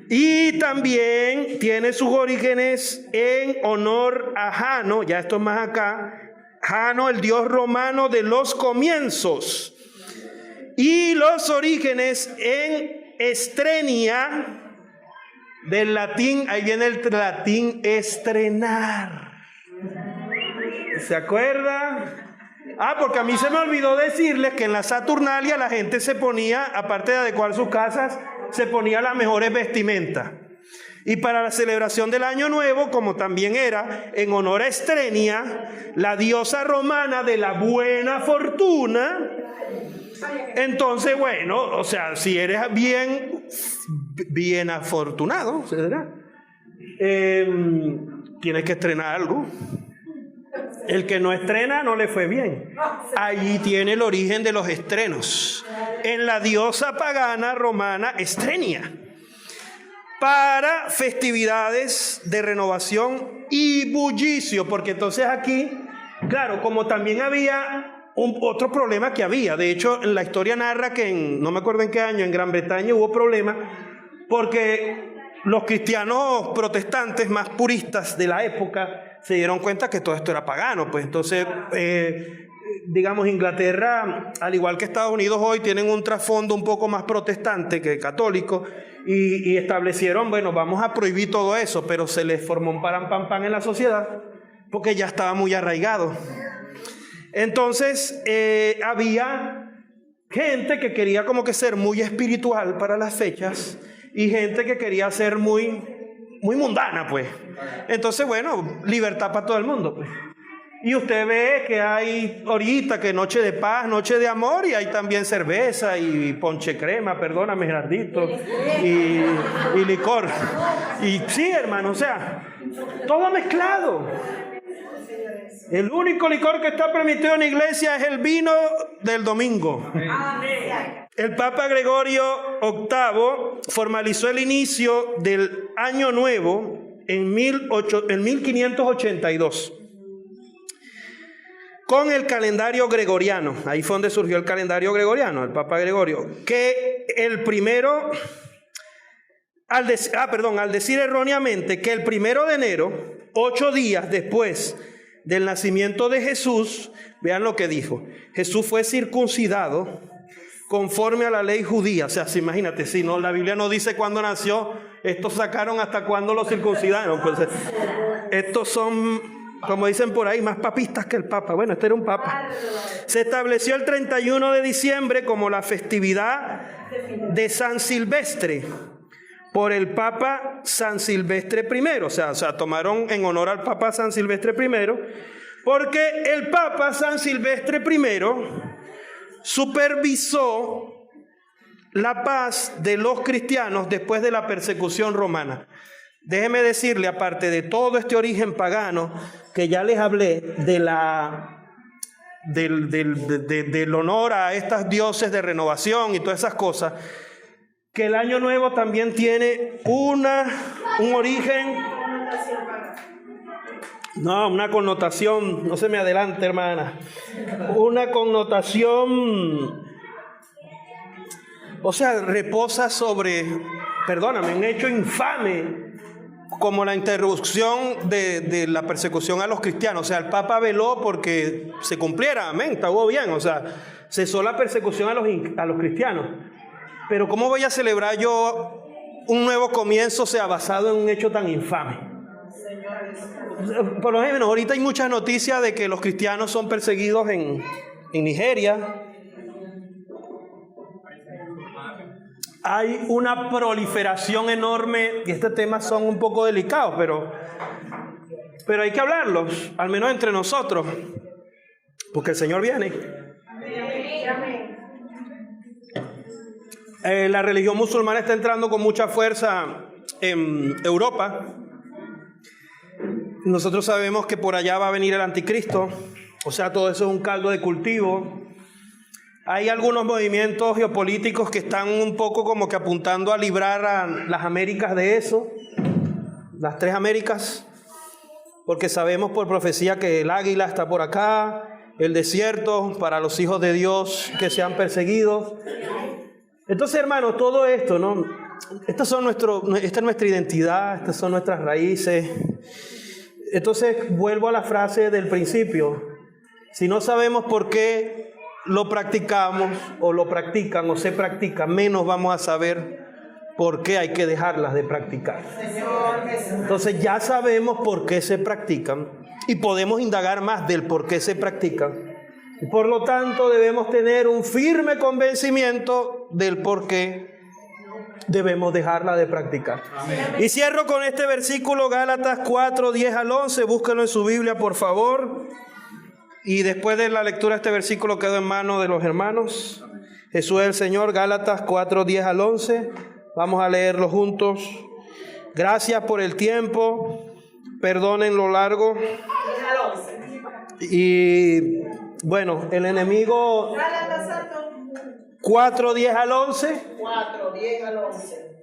Y también tiene sus orígenes en honor a Jano, ya esto es más acá, Jano, el dios romano de los comienzos. Y los orígenes en Estrenia, del latín, ahí viene el latín estrenar. ¿Se acuerda? Porque a mí se me olvidó decirles que en la Saturnalia la gente se ponía, aparte de adecuar sus casas, se ponía las mejores vestimentas. Y para la celebración del Año Nuevo, como también era en honor a Estrenia, la diosa romana de la buena fortuna, entonces, bueno, o sea, si eres bien afortunado, ¿verdad? Tienes que estrenar algo. El que no estrena no le fue bien. Allí tiene el origen de los estrenos, en la diosa pagana romana Estrenia, para festividades de renovación y bullicio, porque entonces aquí, claro, como también había otro problema que había, de hecho en la historia narra que no me acuerdo en qué año, en Gran Bretaña hubo problemas, porque los cristianos protestantes más puristas de la época se dieron cuenta que todo esto era pagano, pues entonces, digamos, Inglaterra, al igual que Estados Unidos hoy, tienen un trasfondo un poco más protestante que católico, y establecieron, bueno, vamos a prohibir todo eso, pero se les formó un param-pam-pam en la sociedad, porque ya estaba muy arraigado. Entonces, había gente que quería como que ser muy espiritual para las fechas, y gente que quería ser muy mundana, pues. Entonces, bueno, libertad para todo el mundo, pues. Y usted ve que hay ahorita que noche de paz, noche de amor, y hay también cerveza y ponche crema, perdóname Gerardito, y licor. Y sí, hermano, o sea, todo mezclado. El único licor que está permitido en la iglesia es el vino del domingo. El Papa Gregorio VIII formalizó el inicio del Año Nuevo en 1582 con el calendario gregoriano. Ahí fue donde surgió el calendario gregoriano, el Papa Gregorio, que el primero, al decir erróneamente que el 1 de enero, 8 días después del nacimiento de Jesús, vean lo que dijo: Jesús fue circuncidado conforme a la ley judía. O sea, imagínate, si no, la Biblia no dice cuándo nació, estos sacaron hasta cuándo lo circuncidaron. Pues, estos son como dicen por ahí, más papistas que el Papa. Bueno, este era un Papa. Se estableció el 31 de diciembre como la festividad de San Silvestre, por el Papa San Silvestre I. O sea, tomaron en honor al Papa San Silvestre I, porque el Papa San Silvestre I supervisó la paz de los cristianos después de la persecución romana. Déjeme decirle, aparte de todo este origen pagano, que ya les hablé del honor a estos dioses de renovación y todas esas cosas, que el año nuevo también tiene un origen, una connotación, no se me adelante, hermana, una connotación, o sea, reposa sobre, perdóname, un hecho infame, como la interrupción de la persecución a los cristianos. O sea, el Papa veló porque se cumpliera, amén, estuvo bien, o sea, cesó la persecución a los cristianos. Pero ¿cómo voy a celebrar yo un nuevo comienzo, sea basado en un hecho tan infame? Por lo menos ahorita hay muchas noticias de que los cristianos son perseguidos en Nigeria. Hay una proliferación enorme, y este tema son un poco delicados, pero hay que hablarlos, al menos entre nosotros, porque el Señor viene. La religión musulmana está entrando con mucha fuerza en Europa. Nosotros sabemos que por allá va a venir el anticristo, o sea, todo eso es un caldo de cultivo. Hay algunos movimientos geopolíticos que están un poco como que apuntando a librar a las Américas de eso, las 3 Américas, porque sabemos por profecía que el águila está por acá, el desierto para los hijos de Dios que sean perseguidos. Entonces, hermanos, todo esto, ¿no? Esta es nuestra identidad, estas son nuestras raíces. Entonces, vuelvo a la frase del principio. Si no sabemos por qué lo practicamos o lo practican o se practica, menos vamos a saber por qué hay que dejarlas de practicar. Entonces ya sabemos por qué se practican y podemos indagar más del por qué se practican. Y por lo tanto debemos tener un firme convencimiento del por qué debemos dejarla de practicar. Amén. Y cierro con este versículo, Gálatas 4, 10 al 11, búsquenlo en su Biblia por favor. Y después de la lectura de este versículo quedó en manos de los hermanos. Jesús es el Señor, Gálatas 4, 10 al 11. Vamos a leerlo juntos. Gracias por el tiempo. Perdonen lo largo. Y bueno, el enemigo 4, 10 al 11. 4, 10 al 11.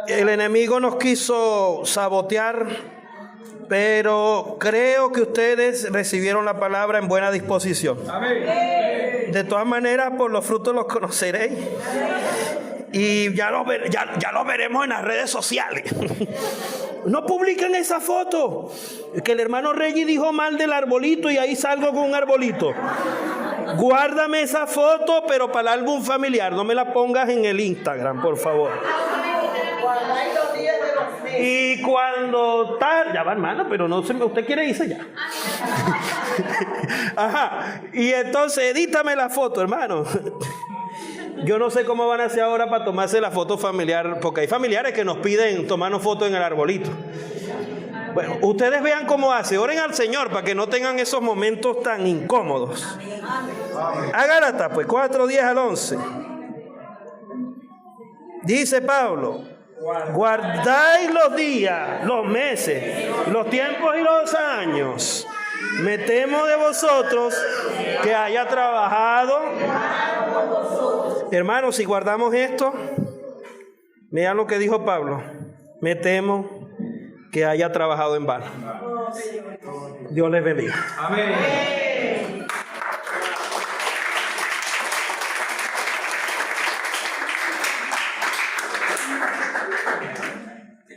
El enemigo nos quiso sabotear, pero creo que ustedes recibieron la palabra en buena disposición. Amén. De todas maneras, por los frutos los conoceréis. Y ya lo veremos en las redes sociales. No publiquen esa foto. Que el hermano Reggie dijo mal del arbolito y ahí salgo con un arbolito. Guárdame esa foto, pero para el álbum familiar. No me la pongas en el Instagram, por favor. Y cuando tal, ya va hermana, pero no se me, usted quiere irse ya. Ajá. Y entonces edítame la foto, hermano. Yo no sé cómo van a hacer ahora para tomarse la foto familiar, porque hay familiares que nos piden tomarnos fotos en el arbolito. Bueno, ustedes vean cómo hace, oren al Señor para que no tengan esos momentos tan incómodos. A Gálatas, pues 4, 10 al 11. Dice Pablo: guardáis los días, los meses, los tiempos y los años. Me temo de vosotros que haya trabajado. Hermanos, si guardamos esto, vean lo que dijo Pablo. Me temo que haya trabajado en vano. Dios les bendiga. Amén.